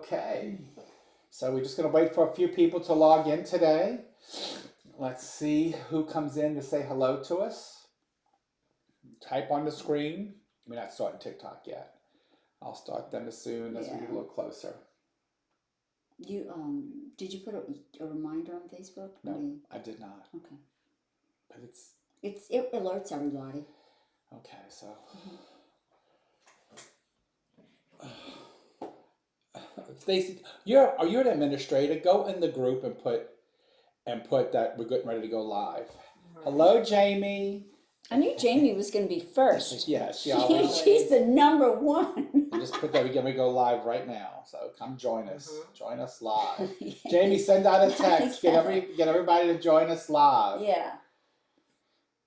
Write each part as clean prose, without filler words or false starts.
Okay. So we're just going to wait for a few people to log in today. Let's see who comes in to say hello to us. Type on the screen. We're not starting TikTok yet. I'll start them as soon as we get a little closer. You did you put a reminder on Facebook? No, I did not. Okay. But it alerts everybody. Okay, so Stacy, are you an administrator? Go in the group and put that we're getting ready to go live. Right. Hello, Jamie. I knew Jamie was going to be first. Yeah, she's the number one. And just put that we're going to go live right now. So come join us. Join us live. Yes. Jamie, send out a text. Get everybody to join us live. Yeah.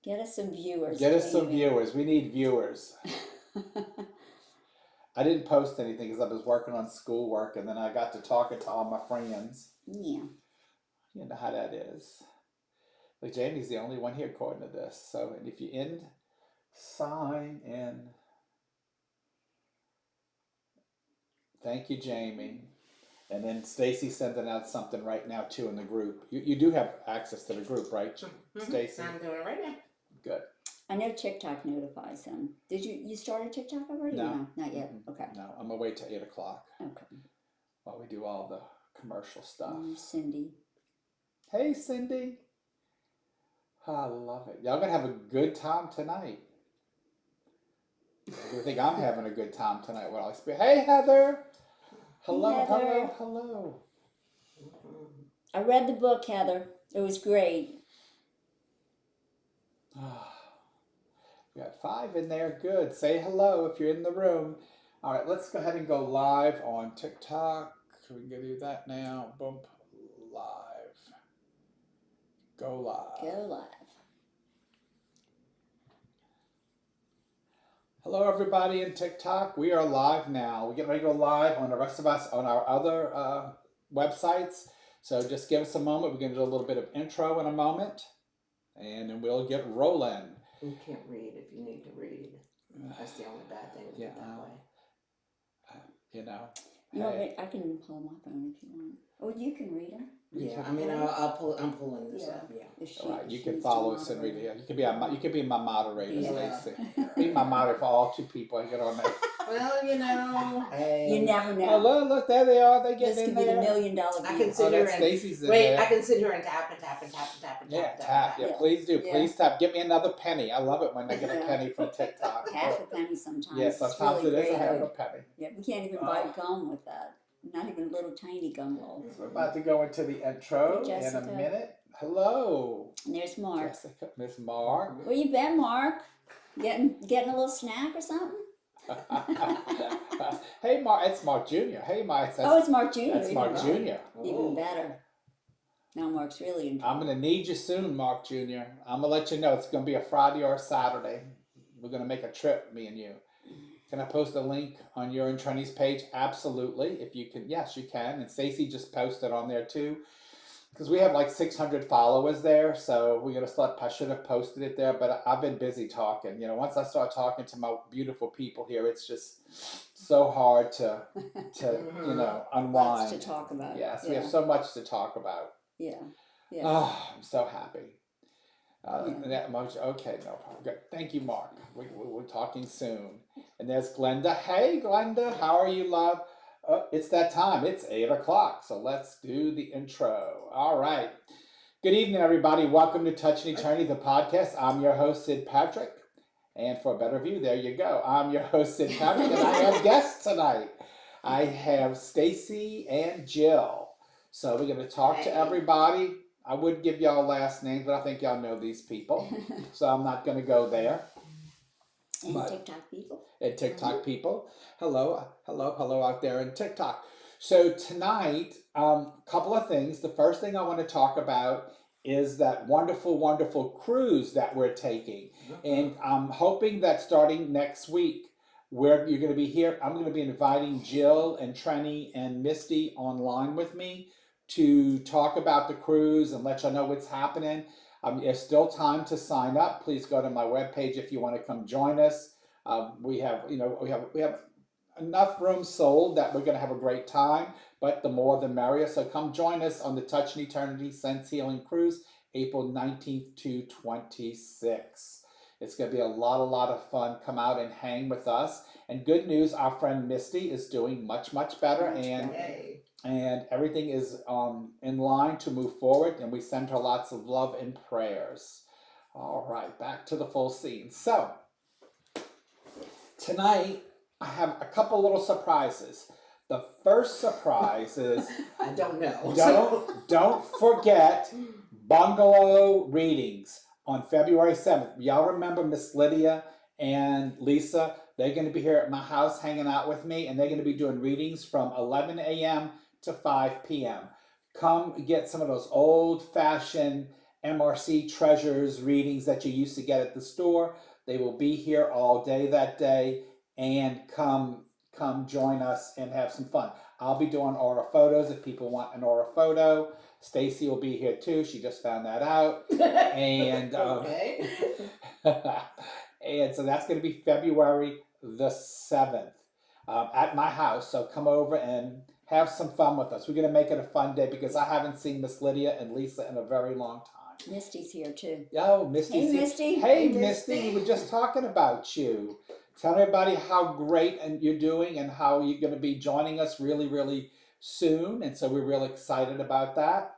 Get us some viewers. Get us some viewers. We need viewers. I didn't post anything because I was working on schoolwork, and then I got to talking to all my friends. Yeah. You know how that is. Like Jamie's the only one here according to this. So, and if you sign in. Thank you, Jamie. And then Stacy's sending out something right now too in the group. You do have access to the group, right, Stacy? I'm doing it right now. Good. I know TikTok notifies them. Did you start a TikTok already? No, not yet. Okay. No, I'm gonna wait till 8 o'clock. Okay. While we do all the commercial stuff. Cindy. Hey, Cindy. I love it. Y'all gonna have a good time tonight. I think I'm having a good time tonight. What else? Hey, Heather. Hello, hey, Heather. Hello. I read the book, Heather. It was great. We got 5 in there. Good. Say hello if you're in the room. All right, let's go ahead and go live on TikTok. We can do that now. Boom. Live. Go live. Go live. Hello, everybody in TikTok. We are live now. We're getting ready to go live on the rest of us on our other websites. So just give us a moment. We're going to do a little bit of intro in a moment, and then we'll get rolling. You can't read if you need to read. That's the only bad thing with it that way. You know. Hey. I can pull my phone if you want. Oh, you can read them. Yeah, I mean, I'm pulling this up. Yeah. All right, you can follow us and read it. You can be my moderator, Stacy. Be my moderator for all 2 people. I get on there. Well, you know, hey. You never know. Oh, look, there they are. They get in there. This could be the $1 million deal. I can sit here Stacy's in wait. there. I can sit here and tap and tap and tap and tap and tap. Tap. Yeah, please do. Please tap. Give me another penny. I love it when they get a penny from TikTok. Half a penny sometimes. Yeah, sometimes really it is a half a penny. Yeah, we can't even buy gum with that. Not even a little tiny gum roll. So we're about to go into the intro in a minute. Hello. And there's Mark. Jessica, Miss Mark. Where you been, Mark? Getting a little snack or something? Hey, Mark. It's Mark Jr. Hey, Mark. It's Mark Jr. That's Mark Jr. Even better. Now Mark's really in trouble. I'm going to need you soon, Mark Jr. I'm going to let you know it's going to be a Friday or a Saturday. We're going to make a trip, me and you. Can I post a link on your and Trini's page? Absolutely. If you can, yes, you can. And Stacy just posted on there too. Because we have like 600 followers there. So we're going to start, I should have posted it there, but I've been busy talking. You know, once I start talking to my beautiful people here, it's just so hard to you know, unwind. Lots to talk about. Yes, we have so much to talk about. Yeah. Yeah. Oh, I'm so happy. That much. Okay, no problem. Good. Thank you, Mark. We're talking soon. And there's Glenda. Hey, Glenda. How are you, love? It's that time. It's 8 o'clock. So let's do the intro. All right. Good evening, everybody. Welcome to Touch and Eternity, the podcast. I'm your host, Sid Patrick. And for a better view, there you go. I'm your host, Sid Patrick, and I have guests tonight. I have Stacy and Jill. So we're going to talk to everybody. I would give y'all last names, but I think y'all know these people. So I'm not going to go there. And TikTok people. And TikTok people. Hello out there in TikTok. So tonight, couple of things. The first thing I want to talk about is that wonderful, wonderful cruise that we're taking. And I'm hoping that starting next week, where you're going to be here, I'm going to be inviting Jill and Trenny and Misty online with me to talk about the cruise and let y'all know what's happening. There's still time to sign up. Please go to my webpage if you want to come join us. We have enough rooms sold that we're going to have a great time, but the more the merrier. So come join us on the Touch an Eternity Sense Healing Cruise, April 19th to 26th. It's going to be a lot of fun. Come out and hang with us. And good news, our friend Misty is doing much better, Much and better. Yay. and everything is in line to move forward, and we send her lots of love and prayers. All right, back to the full scene. So tonight I have a couple little surprises. The first surprise is I don't know. don't forget bungalow readings on February 7th. Y'all remember Miss Lydia and Lisa? They're going to be here at my house hanging out with me, and they're going to be doing readings from 11 a.m. to 5 p.m. Come get some of those old-fashioned MRC Treasures readings that you used to get at the store. They will be here all day that day, and come join us and have some fun. I'll be doing aura photos if people want an aura photo. Stacy will be here too. She just found that out. And Okay. and so that's going to be February the 7th at my house. So come over and have some fun with us. We're going to make it a fun day because I haven't seen Miss Lydia and Lisa in a very long time. Misty's here too. Oh, Misty's Hey, here. Misty. Hey, Hey, Misty. Misty. We were just talking about you. Tell everybody how great and you're doing and how you're going to be joining us really soon. And so we're really excited about that.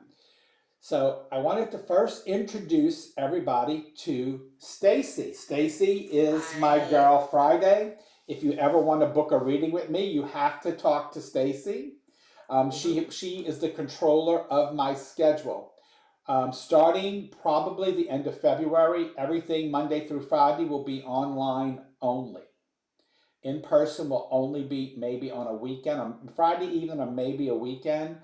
So I wanted to first introduce everybody to Stacy. Stacy is my Hi. girl Friday. If you ever want to book a reading with me, you have to talk to Stacy. She is the controller of my schedule. Starting probably the end of February, everything Monday through Friday will be online only. In person will only be maybe on a weekend, on Friday evening or maybe a weekend.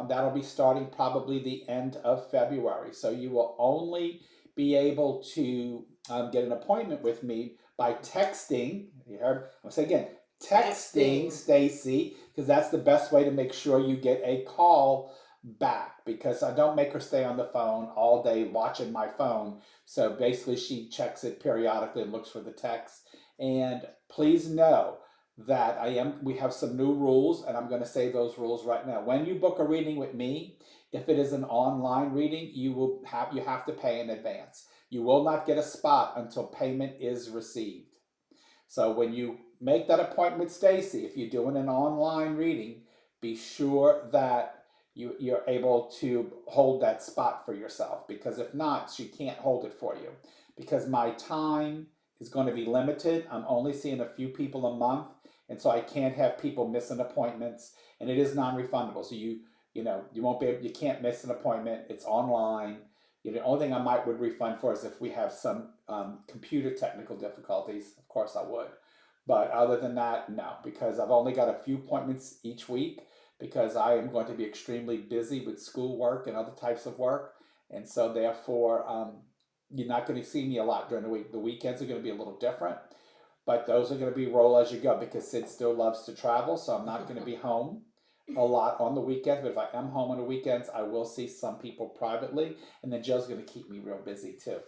That'll be starting probably the end of February. So you will only be able to get an appointment with me by texting. You heard? I'll say again, texting Stacy, because that's the best way to make sure you get a call back, because I don't make her stay on the phone all day watching my phone. So basically she checks it periodically and looks for the text. And please know that we have some new rules, and I'm going to say those rules right now. When you book a reading with me, if it is an online reading, you have to pay in advance. You will not get a spot until payment is received. So when you make that appointment with Stacy, if you're doing an online reading, be sure that you're able to hold that spot for yourself, because if not, she can't hold it for you, because my time is going to be limited. I'm only seeing a few people a month, and so I can't have people missing appointments, and it is non-refundable. So you can't miss an appointment. It's online. The only thing I would refund for is if we have some computer technical difficulties. Of course I would. But other than that, no, because I've only got a few appointments each week, because I am going to be extremely busy with schoolwork and other types of work. And so therefore, you're not going to see me a lot during the week. The weekends are going to be a little different, but those are going to be roll as you go, because Sid still loves to travel. So I'm not going to be home a lot on the weekends, but if I am home on the weekends, I will see some people privately, and then Joe's going to keep me real busy too.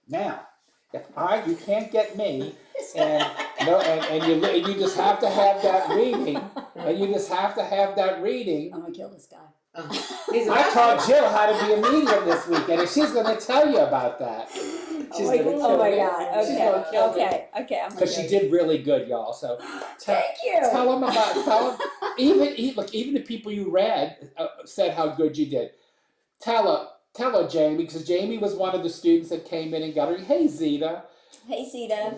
Now, if you can't get me, and you just have to have that reading, and you just have to have that reading. I'm gonna kill this guy. I taught Jill how to be a medium this weekend, and she's going to tell you about that. She's gonna kill Oh my me. God. She's gonna kill me. Okay. I'm Because she did really good, y'all. So Thank you. tell them even the people you read said how good you did. Tell her, Jamie, because Jamie was one of the students that came in and got her. Hey, Zeta. Hey, Sita.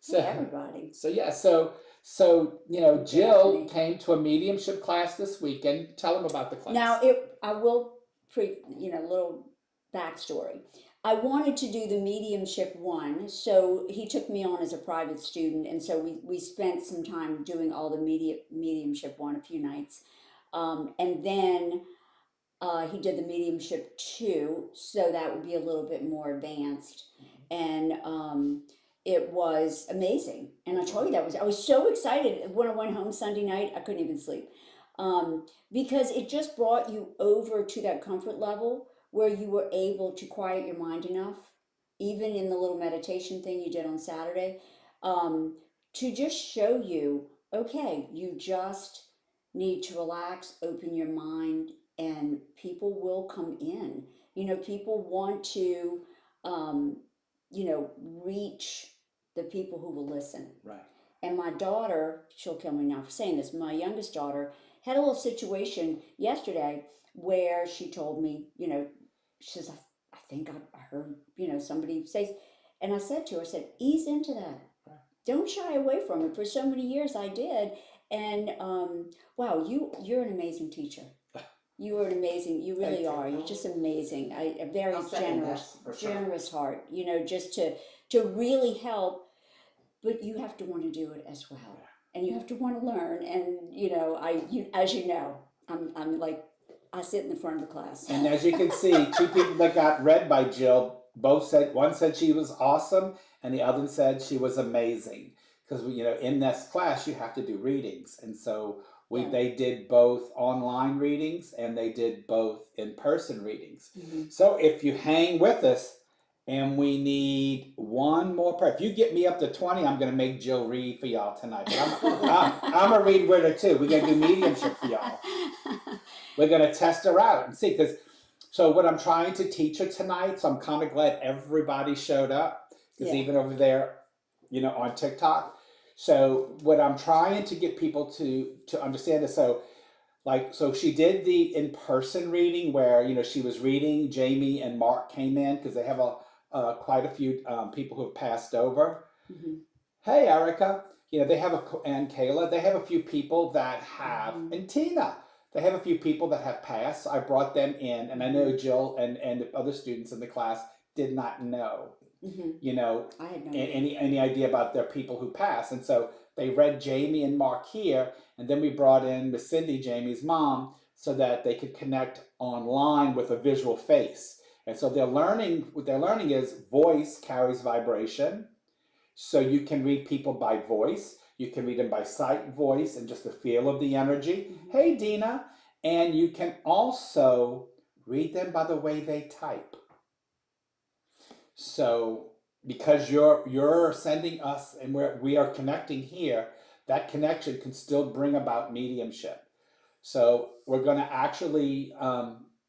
So, Hey, everybody. So yeah, so Jill Daphne. came to a mediumship class this weekend. Tell them about the class. Now, I will little backstory. I wanted to do the mediumship one, so he took me on as a private student, and so we spent some time doing all the mediumship one, a few nights, and then he did the mediumship 2, so that would be a little bit more advanced, and it was amazing. And I told you I was so excited when I went home Sunday night. I couldn't even sleep, because it just brought you over to that comfort level where you were able to quiet your mind enough, even in the little meditation thing you did on Saturday, to just show you, okay, you just need to relax, open your mind, and people will come in. You know, people want to, um, you know, reach the people who will listen. Right. And my daughter, she'll kill me now for saying this, my youngest daughter had a little situation yesterday where she told me, you know, she says, I think I heard, you know, somebody say, and I said to her, I said, ease into that. Right. Don't shy away from it. For so many years I did. And wow, you're an amazing teacher. You are an amazing, you really Thank you. are. You're just amazing. A very I'll second that generous, for sure. generous heart, you know, just to really help, but you have to want to do it as well. And you have to want to learn. And, you know, as you know, I'm like, I sit in the front of the class. And as you can see, two people that got read by Jill both said, one said she was awesome and the other said she was amazing. Because, you know, in this class you have to do readings. And so Yeah. they did both online readings and they did both in-person readings. Mhm. So if you hang with us and we need one more person, if you get me up to 20, I'm going to make Jill read for y'all tonight. But I'm a read with her too. We're going to do mediumship for y'all. We're going to test her out and see. Because so what I'm trying to teach her tonight, so I'm kind of glad everybody showed up. Because Yeah. even over there, you know, on TikTok. So what I'm trying to get people to understand is so she did the in-person reading where, you know, she was reading, Jamie and Mark came in because they have quite a few people who have passed over. Mhm. Hey, Erica, you know, they have and Kayla, they have a few people that have, and Tina, they have a few people that have passed. So I brought them in, and I know Jill and the other students in the class did not know, Mhm. you know, I had no idea. any idea about their people who passed. And so they read Jamie and Mark here, and then we brought in Miss Cindy, Jamie's mom, so that they could connect online with a visual face. And so what they're learning is voice carries vibration. So you can read people by voice. You can read them by sight, voice, and just the feel of the energy. Mhm. Hey, Dina. And you can also read them by the way they type. So because you're sending us and we are connecting here, that connection can still bring about mediumship. So we're going to actually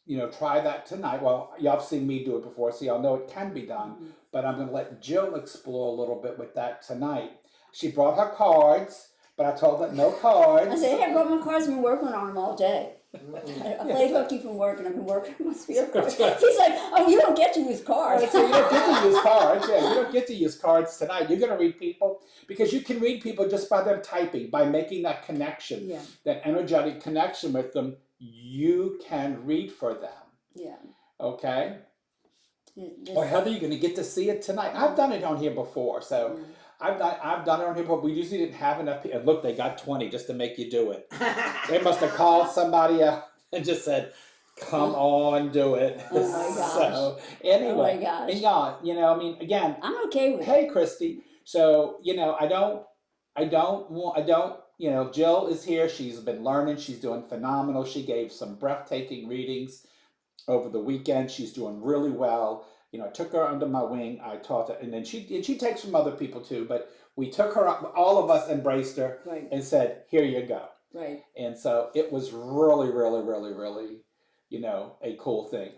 you know, try that tonight. Well, y'all have seen me do it before, so y'all know it can be done. Mhm. But I'm going to let Jill explore a little bit with that tonight. She brought her cards, but I told her no cards. I said, hey, I brought my cards. I've been working on them all day. Mm. I played hooky from work and I've been working on my spirit cards. He's like, oh, you don't get to use cards. So you don't get to use cards. Yeah, you don't get to use cards tonight. You're going to read people because you can read people just by them typing, by making that connection, Yeah. that energetic connection with them. You can read for them. Yeah. Okay? Just, Or Heather, you're going to get to see it tonight. I've done it on here before, so I've done it on here before. We usually didn't have enough people. And look, they got 20 just to make you do it. They must have called somebody out and just said, "Come on, do it." Oh my gosh. So anyway, oh my gosh. and y'all, you know, I mean, again, I'm okay with it. hey, Christy. So you know, I don't, you know, Jill is here. She's been learning. She's doing phenomenal. She gave some breathtaking readings over the weekend. She's doing really well. You know, I took her under my wing. I taught her, and then she takes from other people too. But we took her up. All of us embraced her Right. and said, "Here you go." Right. And so it was really, really, really, really, you know, a cool thing.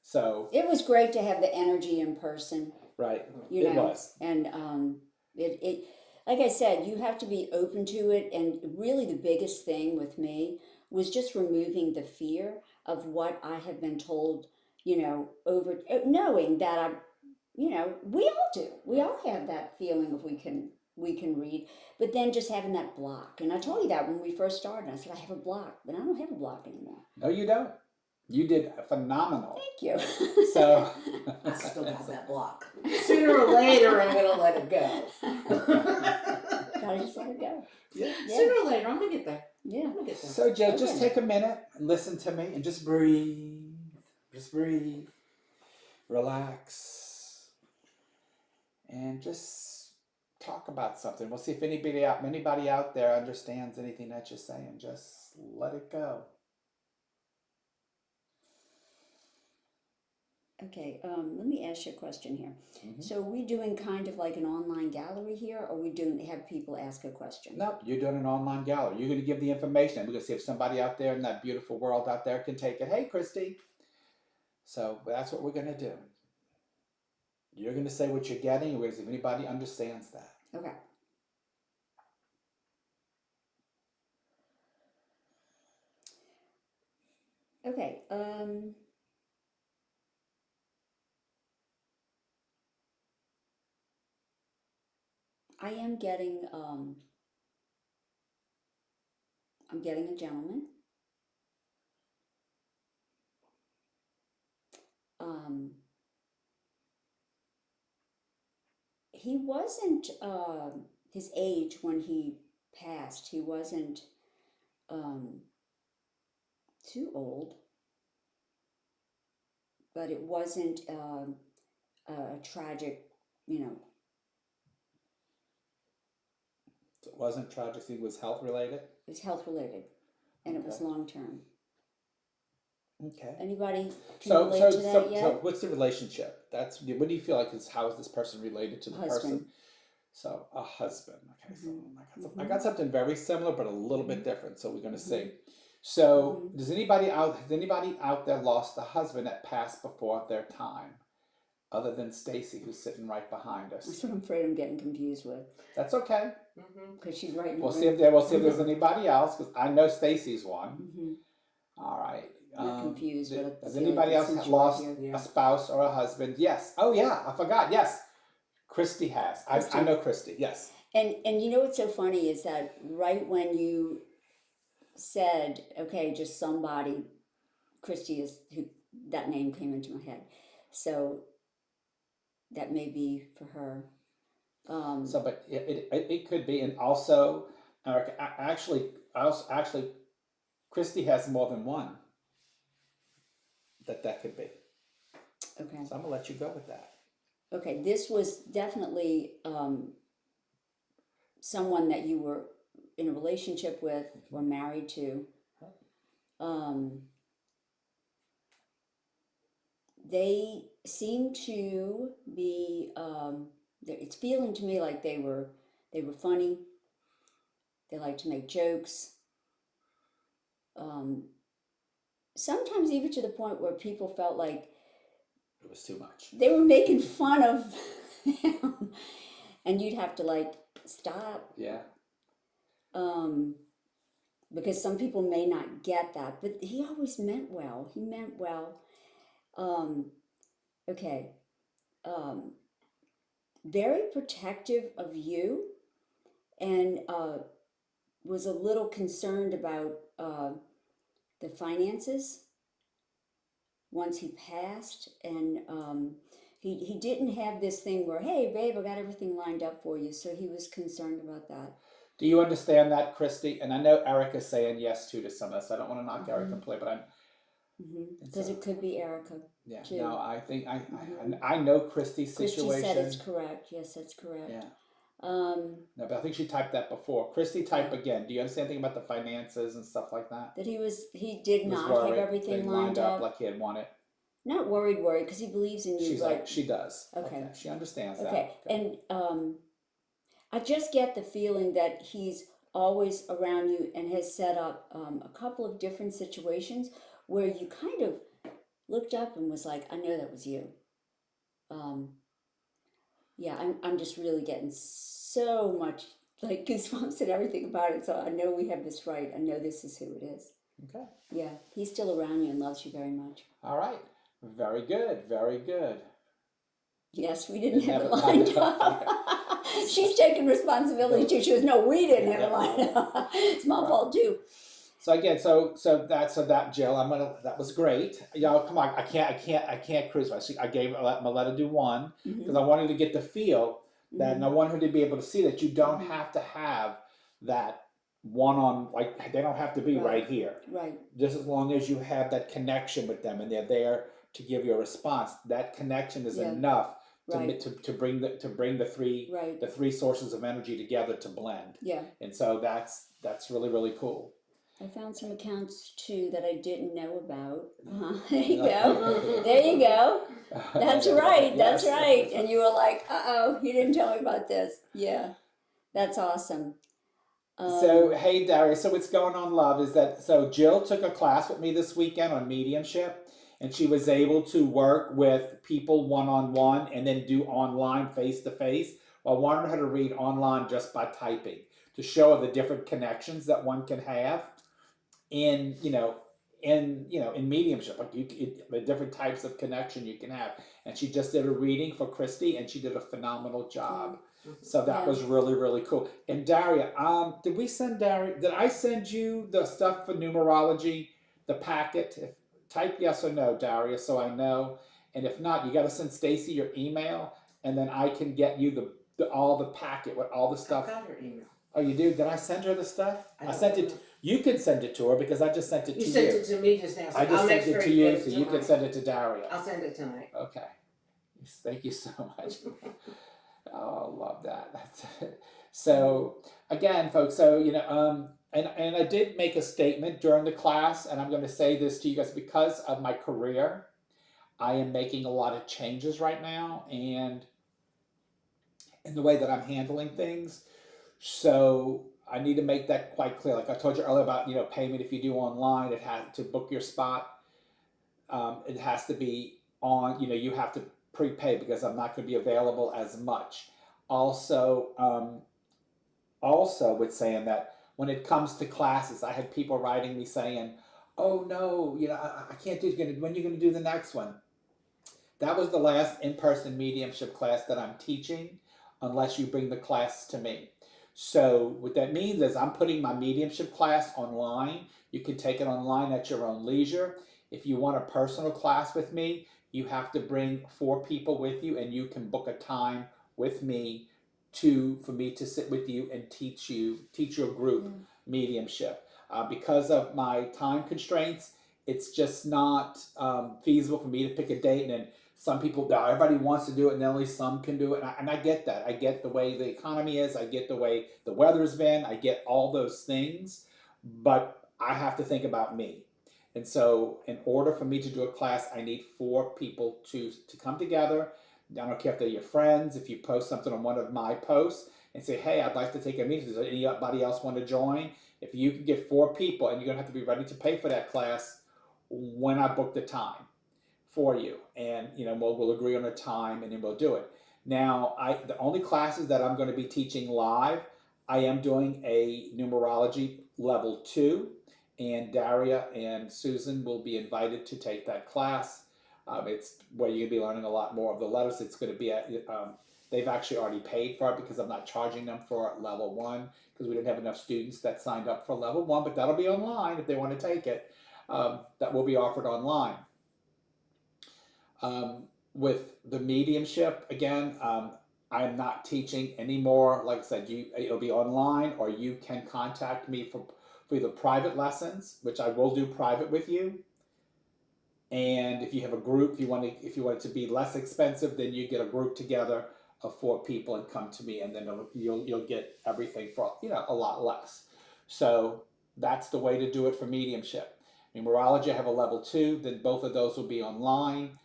So It was great to have the energy in person. right, You it know, was. and it like I said, you have to be open to it. And really, the biggest thing with me was just removing the fear of what I have been told. You know, over knowing that you know, we all do. We all have that feeling of we can read, but then just having that block. And I told you that when we first started. I said I have a block, but I don't have a block anymore. No, you don't. You did phenomenal. Thank you. So I still got that block. Sooner or later, I'm gonna let it go. Gotta just let it go. yeah. Yeah. Sooner or later, I'm gonna get there. Yeah. I'm gonna get there. So Jill, just Okay. take a minute and listen to me and just breathe. Just breathe. Relax. And just talk about something. We'll see if anybody out there understands anything that you're saying. Just let it go. Okay, let me ask you a question here. Mhm. So are we doing kind of like an online gallery here, or we doing have people ask a question? No, you're doing an online gallery. You're going to give the information. We're going to see if somebody out there in that beautiful world out there can take it. Hey, Christy. So that's what we're going to do. You're going to say what you're getting. We're going to see if anybody understands that. Okay. Okay. I am getting I'm getting a gentleman. Um, he wasn't his age when he passed. He wasn't um, too old, but it wasn't a tragic, you know. So it wasn't tragic. It was health related. It was health related, and it was Okay. long term. Okay. Anybody can So, relate so, to that so, yet? so, what's the relationship? That's what do you feel like is how is this person related to the person? Husband. So, a husband. Okay, so Mhm. I got something very similar, but a little bit Mhm. different. So we're gonna Mhm. see. So, Mhm. has anybody out there lost a husband that passed before their time, other than Stacy, who's sitting right behind us? That's what I'm afraid I'm getting confused with, That's okay. because she's right in the We'll see if room. there's anybody else because I know Stacy's one. Mm-hmm. All right. Not confused, but I Has feel anybody like else since you're lost here. Yeah. a spouse or a husband? Yes. Oh yeah, I forgot. Yes, Christy has. I Christy. know Christy. Yes. And you know what's so funny is that right when you said, okay, just somebody, Christy is who, that name came into my head. So that may be for her. So, but it could be, and also, actually, Christy has more than one that could be. Okay. So I'm gonna let you go with that. Okay. This was definitely someone that you were in a relationship with or married to. They seem to be. It's feeling to me like they were funny. They like to make jokes. Sometimes even to the point where people felt like It was too much. they were making fun of him, and you'd have to like stop. Yeah. Because some people may not get that, but he always meant well. He meant well. Okay. Very protective of you, and was a little concerned about the finances once he passed, and he didn't have this thing where, hey babe, I got everything lined up for you, so he was concerned about that. Do you understand that, Christy? And I know Erica's saying yes too to some of this. I don't want to knock Erica completely, but I'm. Because it could be Erica. Yeah. Too. No, I think I know Christy's situation. Christy said it's correct. Yes, that's correct. Yeah. No, but I think she typed that before. Christy, type again. Do you understand anything about the finances and stuff like that? That he did not have everything lined up. Like he had wanted. Not worried, because he believes in you. She's but like, she does. Okay. She understands that. Okay. And I just get the feeling that he's always around you and has set up a couple of different situations where you kind of looked up and was like, I know that was you. Yeah, I'm just really getting so much like goosebumps and everything about it. So I know we have this right. I know this is who it is. Okay. Yeah, he's still around you and loves you very much. All right. Very good. Very good. Yes, we didn't have it lined up. She's taking responsibility too. She goes, no, we didn't have it lined up. It's my fault too. So again, so that Jill, that was great. Y'all, come on, I can't cruise. I gave I'm gonna let her do one because I wanted to get the feel that, and I want her to be able to see that you don't have to have that one on, like they don't have to be right here. Right. Just as long as you have that connection with them and they're there to give you a response, that connection is enough to bring the three sources of energy together to blend. Yeah. And so that's really, really cool. I found some accounts too that I didn't know about. There you go. There you go. That's right. That's Yes. right. And you were like, "Uh-oh, you didn't tell me about this." Yeah, that's awesome. So, hey, Darius, so what's going on, love, is that so Jill took a class with me this weekend on mediumship, and she was able to work with people one on one and then do online face to face. Well, I wanted her to read online just by typing to show her the different connections that one can have in, in mediumship, like the different types of connection you can have. And she just did a reading for Christy, and she did a phenomenal job. So that Yeah. was really, really cool. And Daria, did we send Daria? Did I send you the stuff for numerology, the packet? Type yes or no, Daria, so I know. And if not, you got to send Stacy your email, and then I can get you all the packet with all the I stuff. got her email. Oh, you do? Did I send her the stuff? I don't sent it. know. You can send it to her because I just sent it You to sent you. it to me just now. So I just I'll make sent it sure to you you, get it so you can tonight. send it to Daria. I'll send it tonight. Okay. Thank you so much. Oh, I love that. That's it. So again, folks, so and I did make a statement during the class, and I'm going to say this to you guys because of my career. I am making a lot of changes right now, and in the way that I'm handling things. So I need to make that quite clear. Like I told you earlier about payment if you do online, it has to book your spot. It has to be on. You have to prepay because I'm not going to be available as much. Also with saying that when it comes to classes, I had people writing me saying, "Oh no, I can't do it. When are you going to do the next one?" That was the last in-person mediumship class that I'm teaching, unless you bring the class to me. So what that means is I'm putting my mediumship class online. You can take it online at your own leisure. If you want a personal class with me, you have to bring 4 people with you, and you can book a time with me for me to sit with you and teach your group mediumship. Because of my time constraints, it's just not feasible for me to pick a date, and then some people, everybody wants to do it, and only some can do it. And I get that. I get the way the economy is. I get the way the weather's been. I get all those things. But I have to think about me. And so in order for me to do a class, I need 4 people to come together. I don't care if they're your friends. If you post something on one of my posts and say, hey, I'd like to take a meeting. Does anybody else want to join? If you can get 4 people, and you're going to have to be ready to pay for that class when I book the time for you, and we'll agree on a time, and then we'll do it. Now, the only classes that I'm going to be teaching live, I am doing a numerology level 2, and Daria and Susan will be invited to take that class. It's where you're going to be learning a lot more of the letters. It's going to be they've actually already paid for it because I'm not charging them for level 1 because we didn't have enough students that signed up for level 1, but that'll be online if they want to take it. That will be offered online. With the mediumship, again, I am not teaching anymore. Like I said, it'll be online, or you can contact me for either private lessons, which I will do private with you. And if you have a group, if you want it to be less expensive, then you get a group together of 4 people and come to me, and then you'll get everything for a lot less. So that's the way to do it for mediumship. Numerology, I have a level 2. Then both of those will be online.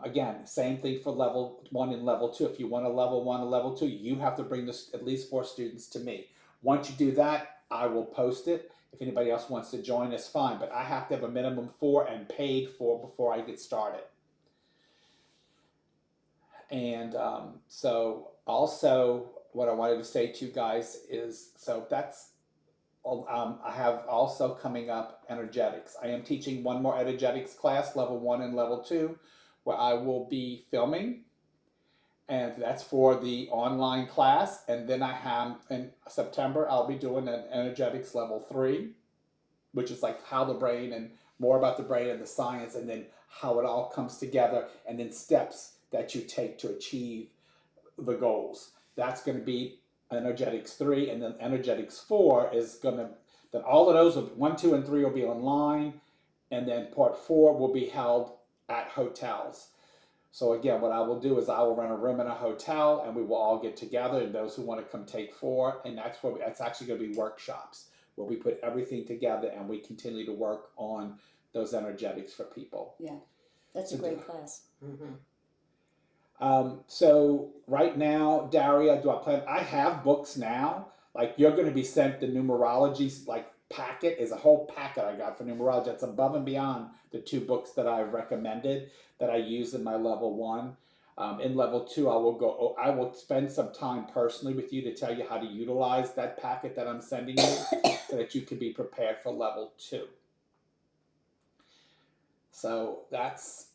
Again, same thing for level 1 and level 2. If you want a level 1 and level 2, you have to bring at least 4 students to me. Once you do that, I will post it. If anybody else wants to join, it's fine. But I have to have a minimum 4 and paid for before I get started. And so also what I wanted to say to you guys is, so that's, I have also coming up energetics. I am teaching one more energetics class, level 1 and level 2, where I will be filming, and that's for the online class. And then I have, in September, I'll be doing an energetics level 3, which is like how the brain, and more about the brain and the science, and then how it all comes together, and then steps that you take to achieve the goals. That's going to be energetics 3, and then energetics 4 is going to, then all of those, 1, 2, and 3 will be online, and then part 4 will be held at hotels. So again, what I will do is I will rent a room in a hotel, and we will all get together, and those who want to come take 4, and that's actually going to be workshops. where we put everything together and we continue to work on those energetics for people. That's a great class. Mm-hmm. So right now, Daria, I have books now. Like you're going to be sent the numerology like packet is a whole packet I got for numerology. That's above and beyond the 2 books that I've recommended that I use in my level 1. In level 2, I will spend some time personally with you to tell you how to utilize that packet that I'm sending you so that you can be prepared for level 2. So that's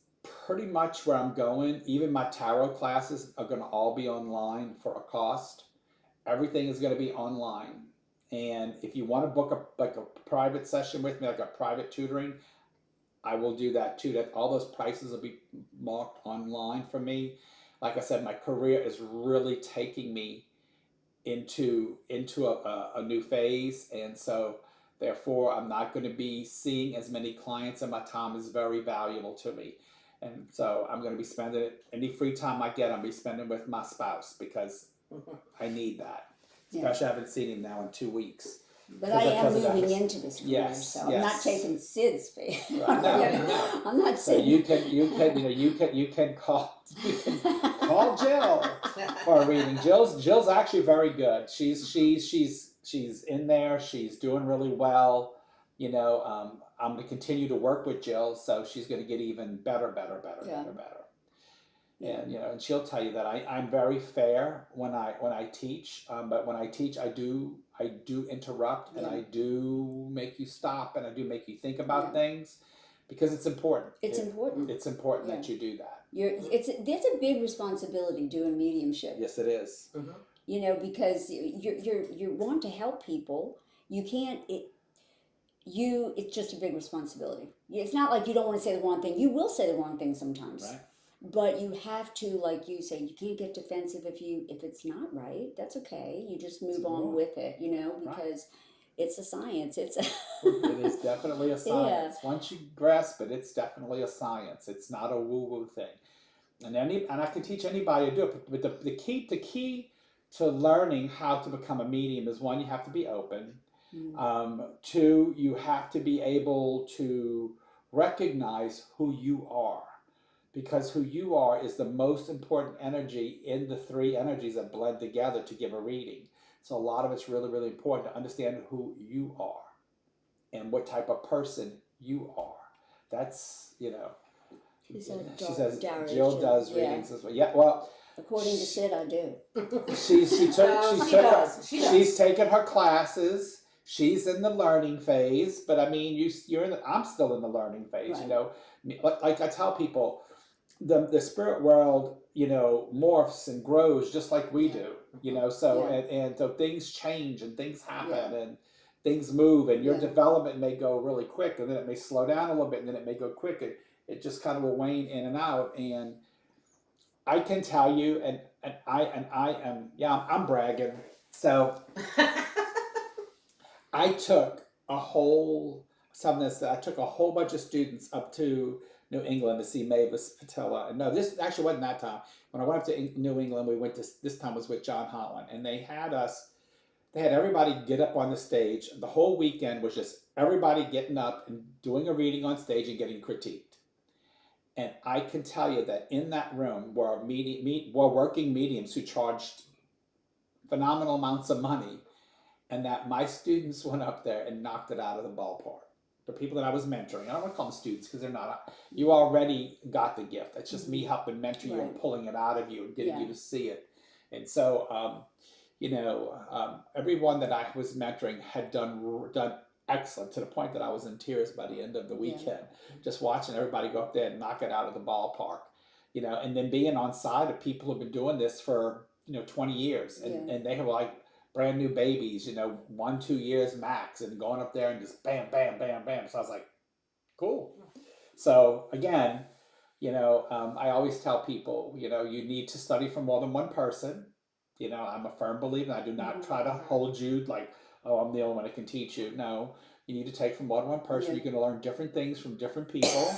pretty much where I'm going. Even my tarot classes are going to all be online for a cost. Everything is going to be online. And if you want to book a private session with me, like a private tutoring, I will do that too. That all those prices will be marked online for me. Like I said, my career is really taking me into a new phase, and so therefore I'm not going to be seeing as many clients, and my time is very valuable to me. And so I'm going to be spending it, any free time I get, I'll be spending with my spouse because I need that. Especially I haven't seen him now in 2 weeks. But I am moving into this career, Yes, so I'm not yes. taking Sid's space. Right. No. I'm not So sitting. you can call Jill for a reading. Jill's actually very good. She's in there. She's doing really well. I'm going to continue to work with Jill, so she's going to get even better. Yeah. And and she'll tell you that I'm very fair when I teach, but when I teach, I do interrupt, and I do make you stop, and I do make you think about things, because it's important. It's important. It's important that you do that. That's a big responsibility doing mediumship. Yes, it is. Mm-hmm. Because you want to help people. You can't. It's just a big responsibility. It's not like you don't want to say the wrong thing. You will say the wrong thing sometimes. Right. But you have to, like you say, you can't get defensive if it's not right. That's okay. You just move on with it, because it's a science. It is definitely a science. Once you grasp it, it's definitely a science. It's not a woo-woo thing. And I can teach anybody to do it. But the key to learning how to become a medium is, 1, you have to be open. 2, you have to be able to recognize who you are. Because who you are is the most important energy in the 3 energies that blend together to give a reading. So a lot of it's really, really important to understand who you are and what type of person you are. That's, She says Daria Jill does readings as well. Yeah, well, according to Sid, I do. She's taken her classes. She's in the learning phase, but I mean, I'm still in the learning phase. Right. Like I tell people, the spirit world, morphs and grows just like we do, so and so things change and things happen and things move, and your development may go really quick, and then it may slow down a little bit, and then it may go quick. It just kind of will wane in and out. And I can tell you, and I am, I'm bragging. So I took a whole bunch of students up to New England to see Mavis Patella. And no, this actually wasn't that time. When I went up to New England, we went to, this time was with John Holland, and they had everybody get up on the stage. The whole weekend was just everybody getting up and doing a reading on stage and getting critiqued. And I can tell you that in that room were working mediums who charged phenomenal amounts of money, and that my students went up there and knocked it out of the ballpark. The people that I was mentoring, I don't want to call them students because they're not. You already got the gift. It's just me helping mentor you and pulling it out of you and getting you to see it. And so, everyone that I was mentoring had done excellent, to the point that I was in tears by the end of the weekend, just watching everybody go up there and knock it out of the ballpark. And then being on side of people who've been doing this for 20 years, and they have like brand new babies, 1-2 years max, and going up there and just bam, bam, bam, bam. So I was like, cool. So again, I always tell people, you need to study from more than one person. I'm a firm believer. I do not try to hold you like, oh, I'm the only one that can teach you. No, you need to take from more than one person. You're going to learn different things from different people.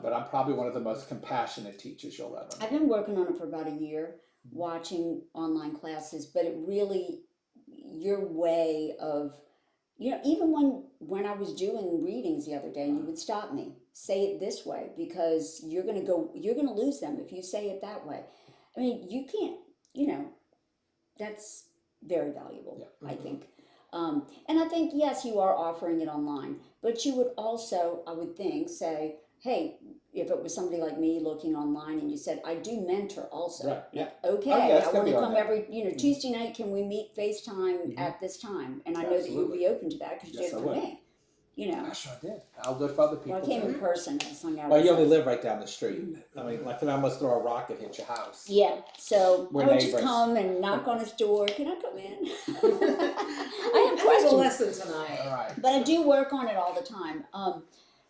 But I'm probably one of the most compassionate teachers you'll ever meet. I've been working on it for about a year, watching online classes, but it really, your way of, even when I was doing readings the other day, and you would stop me, say it this way, because you're gonna lose them if you say it that way. I mean, you can't, that's very valuable, Yeah. I think. And I think, yes, you are offering it online, but you would also, I would think, say, hey, if it was somebody like me looking online and you said, I do mentor also. Right, yeah. Okay, Oh, yeah, it's I gonna want be to on come there. every, Tuesday night, can we meet FaceTime Mhm. at this time? And I know that you'll be open to that because you Yes, did I it for would. me, I sure did. I'll do it for other Well, I people came too. in person, I just hung out. Well, you outside. only live right down the street. I mean, I can almost throw a rock and hit your house. Yeah, so We're I would just neighbors. come and knock on his door. Can I come in? I I have have a questions, lesson tonight. All right. but I do work on it all the time.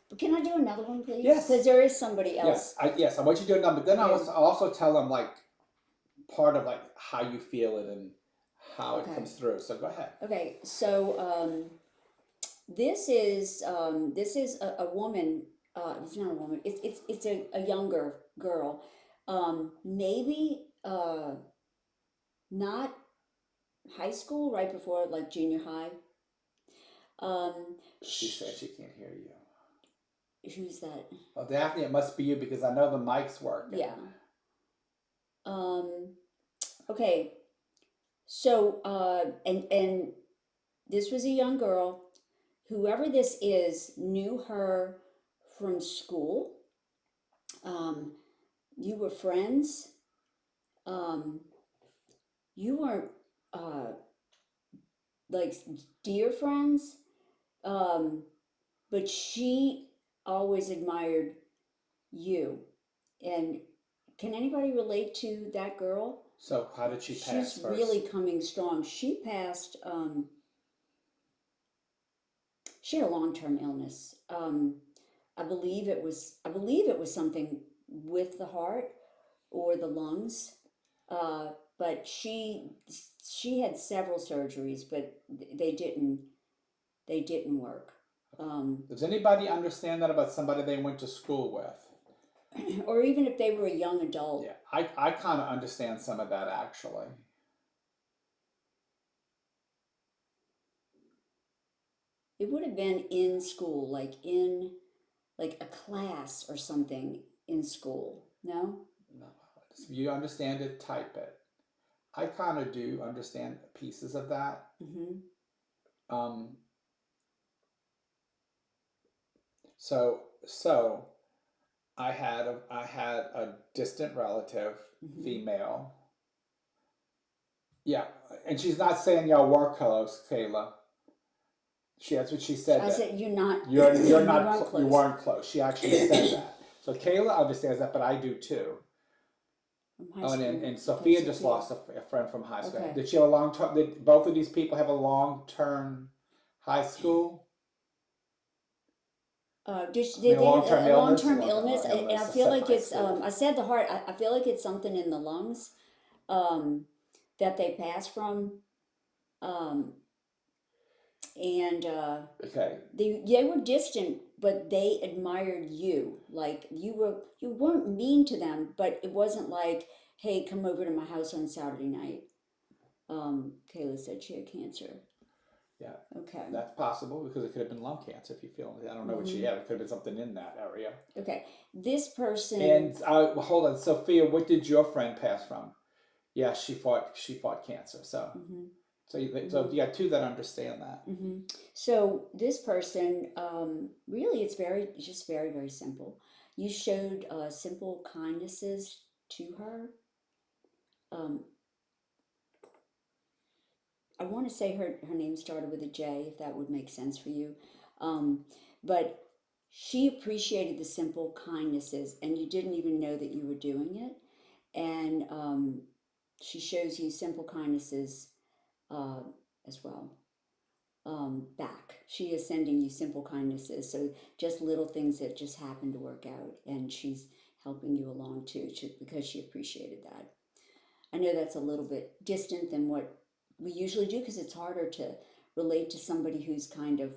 But can I do another one, please? Yes. Because there is somebody else. Yes, I want you to do a number. Then I Yeah. also tell them like part of like how you feel it and how Okay. it comes through. So go ahead. Okay, so this is a woman. It's not a woman. It's a younger girl. Maybe not high school, right before like junior high. She said she can't hear you. Who's that? Well, Daphne, it must be you because I know the mic's working. Yeah. Okay. So and this was a young girl. Whoever this is knew her from school. You were friends. You weren't like dear friends. But she always admired you. And can anybody relate to that girl? So how did she pass She's first? really coming strong. She passed. She had a long-term illness. I believe it was something with the heart or the lungs. But she had several surgeries, but they didn't work. Does anybody understand that about somebody they went to school with? Or even if they were a young adult. Yeah, I kind of understand some of that actually. It would have been in school, like in like a class or something in school. No? No, if you understand it, type it. I kind of do understand pieces of that. Mm-hmm. So I had a distant relative, Mm-hmm. female. Yeah, and she's not saying y'all were close, Kayla. That's what she said. I said you're not. You're you not. weren't close. You weren't close. She actually said that. So Kayla understands that, but I do too. From high Oh, school. and Okay, Sophia just lost a friend from high school. Okay. Did she have a long term? Did both of these people have a long term high school? Did they have long-term a illness? long-term Long-term illness? And I illness, feel except like high it's. school. I said the heart. I feel like it's something in the lungs, that they pass from, and Okay. they were distant, but they admired you. Like you weren't mean to them, but it wasn't like, hey, come over to my house on Saturday night. Kayla said she had cancer. Yeah. Okay. That's possible because it could have been lung cancer if you feel. I don't know what she had. It could have been something in that area. Okay. This person. And hold on, Sophia. What did your friend pass from? Yeah, she fought cancer. So. Mm-hmm. So you got two that understand that. Mm-hmm. So this person, really, it's just very, very simple. You showed simple kindnesses to her. I want to say her name started with a J, if that would make sense for you. But she appreciated the simple kindnesses, and you didn't even know that you were doing it. And she shows you simple kindnesses as well. Back. She is sending you simple kindnesses. So just little things that just happen to work out, and she's helping you along too, because she appreciated that. I know that's a little bit distant than what we usually do because it's harder to relate to somebody who's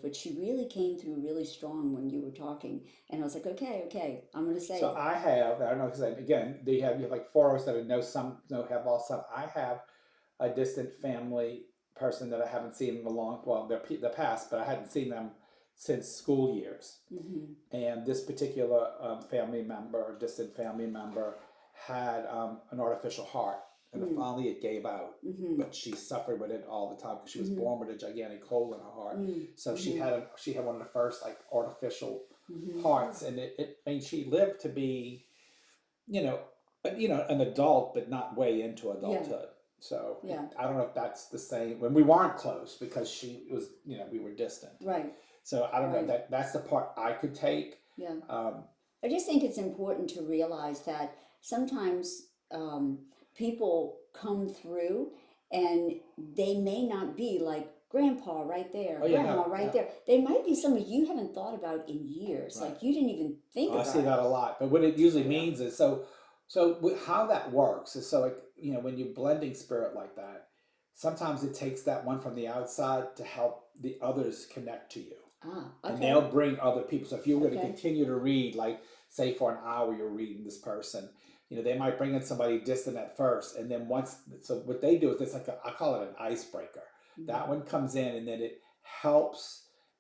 but she really came through really strong when you were talking, and I was like, okay, I'm going to say So it. I don't know, because again, you have like four of us that know have all some. I have a distant family person that I haven't seen in a long, well, the past, but I hadn't seen them since school years. Mhm. And this particular family member, distant family member, had an artificial heart, and Mm. finally it gave out. Mhm. But she suffered with it all the time because she was Mhm. born with a gigantic hole in her heart. Mm. So she Mhm. had one of the first like artificial Mhm. hearts, and I mean, she lived to be, you know, an adult, but not way into adulthood. So Yeah. I don't know if that's the same when we weren't close because she was, we were distant. Right. So I don't know, Right. that's the part I could take. Yeah. Um, I just think it's important to realize that sometimes people come through and they may not be like grandpa right there, Oh, yeah, grandma no, right no. there. They might be somebody you haven't thought about in years. Right. Like you didn't even think I about see it. that a lot, but what it usually Yeah. means is how that works is so like when you're blending spirit like that, sometimes it takes that one from the outside to help the others connect to you. Ah, And okay. they'll bring other people. So if you're going to Okay. continue to read, like say for an hour you're reading this person, they might bring in somebody distant at first, and then so what they do is it's like I call it an icebreaker. Mhm. That one comes in, and then it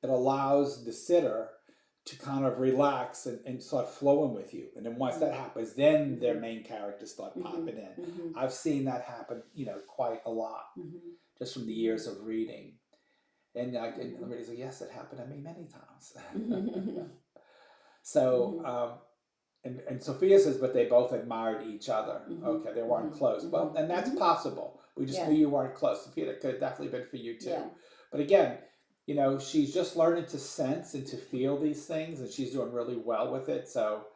allows the sitter to kind of relax and start flowing with you. And then once that happens, then their main characters start popping in. Mhm. I've seen that happen, quite a lot Mhm. just from the years of reading. And everybody's like, yes, it happened to me many times. Mhm. So, and Sophia says, but they both admired each other. Mhm. Okay, they weren't Mhm. close. Well, Mhm. and that's Mhm. possible. We just Yeah. knew you weren't close. Sophia, that could have definitely been for you too. Yeah. But again, she's just learning to sense and to feel these things, and she's doing really well with it. So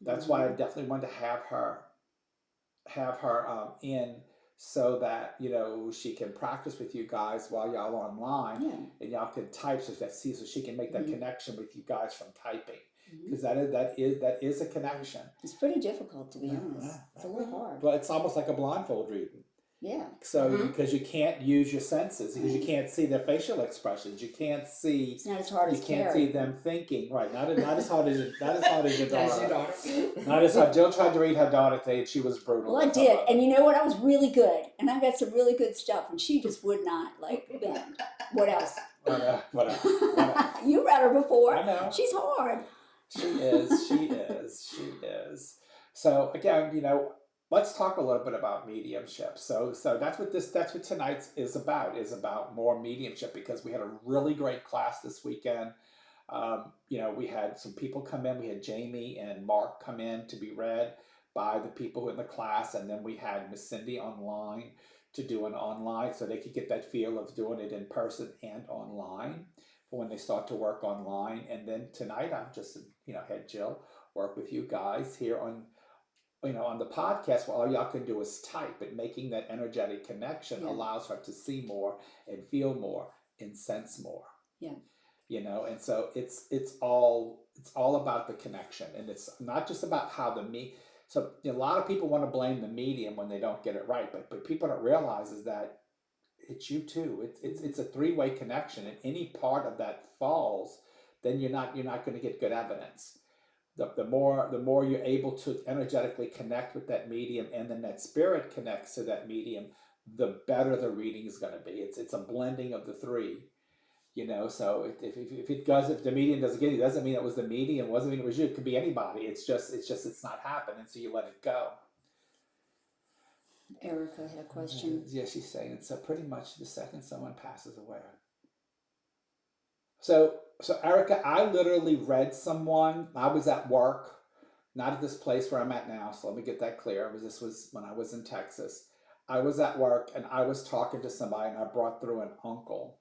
that's why I definitely wanted to have her in so that she can practice with you guys while y'all are online, Yeah. and y'all can type so she can make that Mhm. connection with you guys from typing, Mhm. because that is a connection. It's pretty difficult, to be honest. Yeah. It's a little hard. But it's almost like a blindfold reading. Yeah. So Mhm. because you can't use your senses, because you can't see their facial expressions, you can't see. It's not as hard You as can't Carrie. see them thinking, right? Not as hard as your That's daughter. your daughter. Not as hard. Jill tried to read her daughter today, and she was brutal. Well, I with her did, mother. and you know what? I was really good, and I got some really good stuff, and she just would not bend. What else? What else? What else? You read her before. I know. She's hard. She is. So again, let's talk a little bit about mediumship. So that's what tonight's is about more mediumship, because we had a really great class this weekend. We had some people come in. We had Jamie and Mark come in to be read by the people in the class, and then we had Miss Cindy online to do an online, so they could get that feel of doing it in person and online for when they start to work online. And then tonight I'm just had Jill work with you guys here on on the podcast, where all y'all can do is type, but making that energetic connection Yeah. allows her to see more and feel more and sense more. Yeah. And so it's all about the connection, and it's not just about how so a lot of people want to blame the medium when they don't get it right, but people don't realize is that it's you too. It's a three-way connection, and any part of that falls, then you're not going to get good evidence. The more you're able to energetically connect with that medium, and then that spirit connects to that medium, the better the reading is going to be. It's a blending of the three. So if the medium doesn't get it, doesn't mean it was the medium, doesn't mean it was you. It could be anybody. It's not happening, so you let it go. Erica had a question. Yeah, she's saying, so pretty much the second someone passes away. So Erica, I literally read someone. I was at work, not at this place where I'm at now. So let me get that clear. This was when I was in Texas. I was at work, and I was talking to somebody, and I brought through an uncle.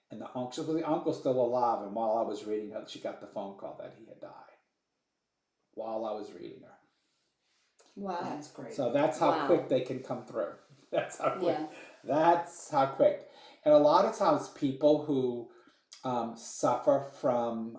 And the uncle's still alive, and while I was reading her, she got the phone call that he had died while I was reading her. Wow. That's great. So that's how Wow. quick they can come through. That's how quick. Yeah. That's how quick. And a lot of times people who suffer from,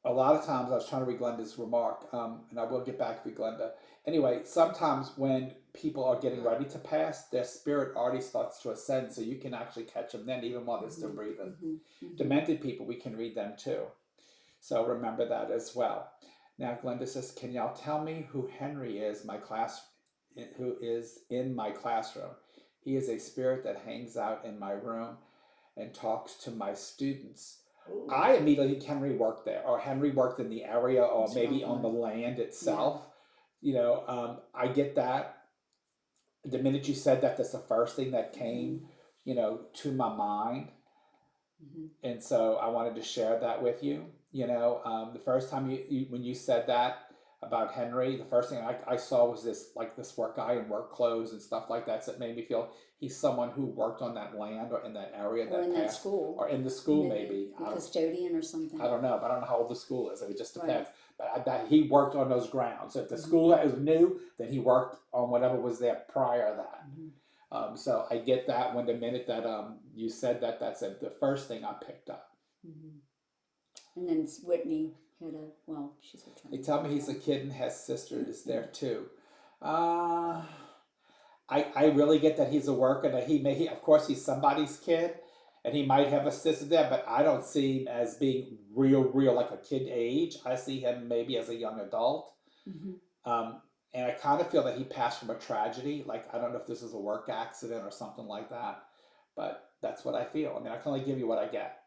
a lot of times, I was trying to read Glenda's remark, and I will get back to Glenda. Anyway, sometimes when people are getting ready to pass, their spirit already starts to ascend, so you can actually catch them then, even while they're still breathing. Mhm. Demented people, we can read them too. So remember that as well. Now, Glenda says, can y'all tell me who Henry is? My class who is in my classroom. He is a spirit that hangs out in my room and talks to my students. Ooh. I immediately think Henry worked there, or Henry worked in the area, or That's maybe right. on the land itself. You know, I get that. The minute you said that, that's the first thing that came, you know, to my mind. Mhm. And so I wanted to share that with you. You know, the first time when you said that about Henry, the first thing I saw was this work guy in work clothes and stuff like that. So it made me feel he's someone who worked on that land or in that area, Or in that past, school. or in the school maybe. A custodian or something. I don't know, but I don't know how old the school is. It just Right. depends. But I bet he worked on those grounds. So if the Mhm. school was new, then he worked on whatever was there prior to that. Mhm. So I get that when the minute that you said that, that's the first thing I picked up. Mhm. And then Whitney had she's a They attorney. tell me he's a kid and has sister is there too. I really get that he's a worker, that he of course he's somebody's kid, and he might have a sister there, but I don't see him as being real like a kid age. I see him maybe as a young adult. Mhm. And I kind of feel that he passed from a tragedy. Like, I don't know if this is a work accident or something like that, but that's what I feel. I mean, I can only give you what I get.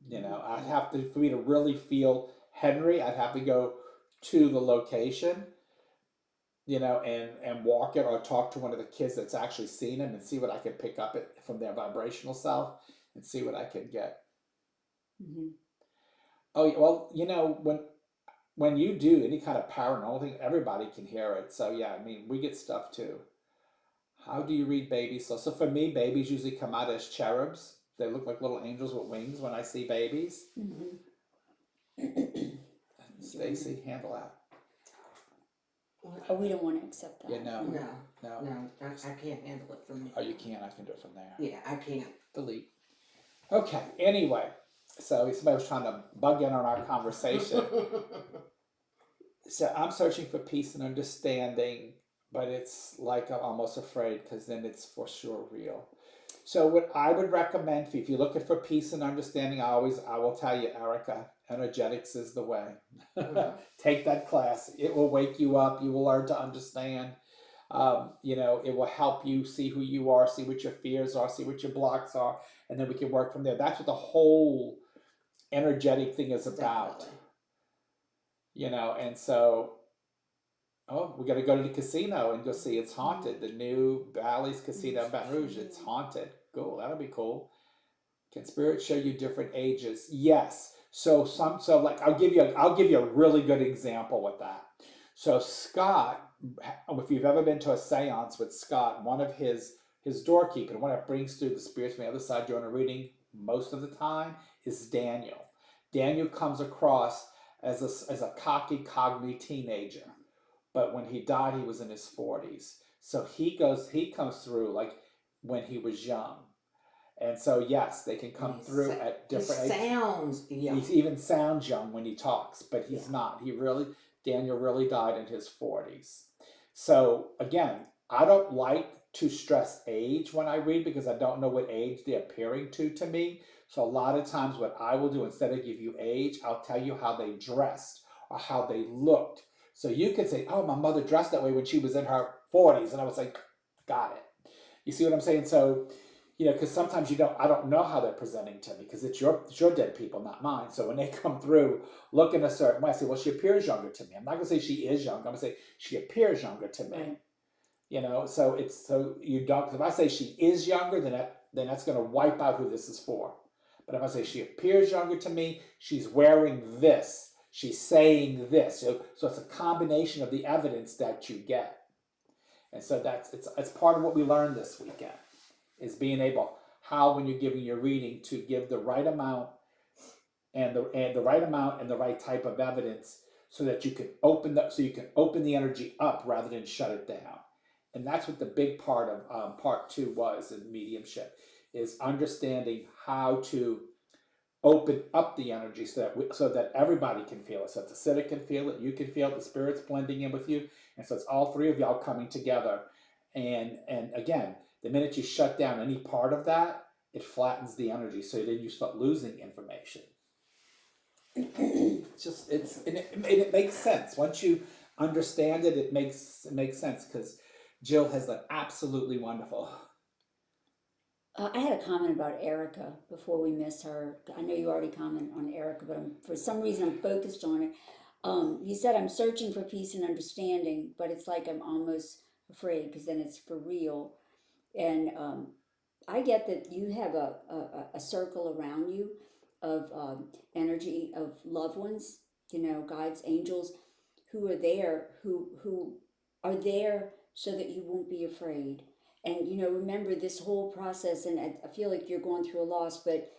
You know, I'd have to, for me to really feel Henry, I'd have to go to the location, you know, and walk it or talk to one of the kids that's actually seen him and see what I can pick up it from their vibrational self and see what I can get. Mhm. Oh, well, you know, when you do any kind of paranormal thing, everybody can hear it. So yeah, I mean, we get stuff too. How do you read babies? So for me, babies usually come out as cherubs. They look like little angels with wings when I see babies. Mhm. Stacy, handle that. Oh, we don't want to accept that. Yeah, no. No, I can't handle it from me. Oh, you can. I can do it from there. Yeah, I can't. Delete. Okay. Anyway, so somebody was trying to bug in on our conversation. So I'm searching for peace and understanding, but it's like I'm almost afraid because then it's for sure real. So what I would recommend for you, if you're looking for peace and understanding, I will tell you, Erica, energetics is the way. Take that class. It will wake you up. You will learn to understand. You know, it will help you see who you are, see what your fears are, see what your blocks are, and then we can work from there. That's what the whole energetic thing is about. Definitely. You know, and so, oh, we got to go to the casino and go see it's haunted. The new Bally's Casino in Baton Rouge, it's haunted. Cool, that'll be cool. Can spirits show you different ages? Yes. So like I'll give you a really good example with that. So Scott, if you've ever been to a seance with Scott, one of his doorkeeper, the one that brings through the spirits from the other side during a reading most of the time is Daniel. Daniel comes across as a cocky, cogny teenager, but when he died, he was in his 40s. So he comes through like when he was young. And so, yes, they can come through at different ages. Sounds young. He even sounds young when he talks, but he's not. Daniel really died in his 40s. So, again, I don't like to stress age when I read because I don't know what age they're appearing to me. So, a lot of times, what I will do, instead of give you age, I'll tell you how they dressed or how they looked. So, you could say, oh, my mother dressed that way when she was in her 40s. And I was like, got it. You see what I'm saying? So, you know, because sometimes I don't know how they're presenting to me because it's your dead people, not mine. So when they come through looking a certain way, I say, well, she appears younger to me. I'm not going to say she is young. I'm going to say she appears younger to me. Right. You know, so you don't, because if I say she is younger, then that's going to wipe out who this is for. But if I say she appears younger to me, she's wearing this, she's saying this. So it's a combination of the evidence that you get. And so it's part of what we learned this weekend. Is being able how when you're giving your reading to give the right amount and the right amount and the right type of evidence so that you can open the energy up rather than shut it down. And that's what the big part of part 2 was in mediumship, is understanding how to open up the energy so that everybody can feel it. So that the sitter can feel it, you can feel it, the spirit's blending in with you, and so it's all three of y'all coming together. And again, the minute you shut down any part of that, it flattens the energy. So then you start losing information. It makes sense. Once you understand it, it makes sense because Jill has done absolutely wonderful. I had a comment about Erica before we miss her. I know you already commented on Erica, but for some reason I'm focused on it. You said I'm searching for peace and understanding, but it's like I'm almost afraid because then it's for real. And I get that you have a circle around you of energy of loved ones, guides, angels, who are there so that you won't be afraid. And remember this whole process, and I feel like you're going through a loss, but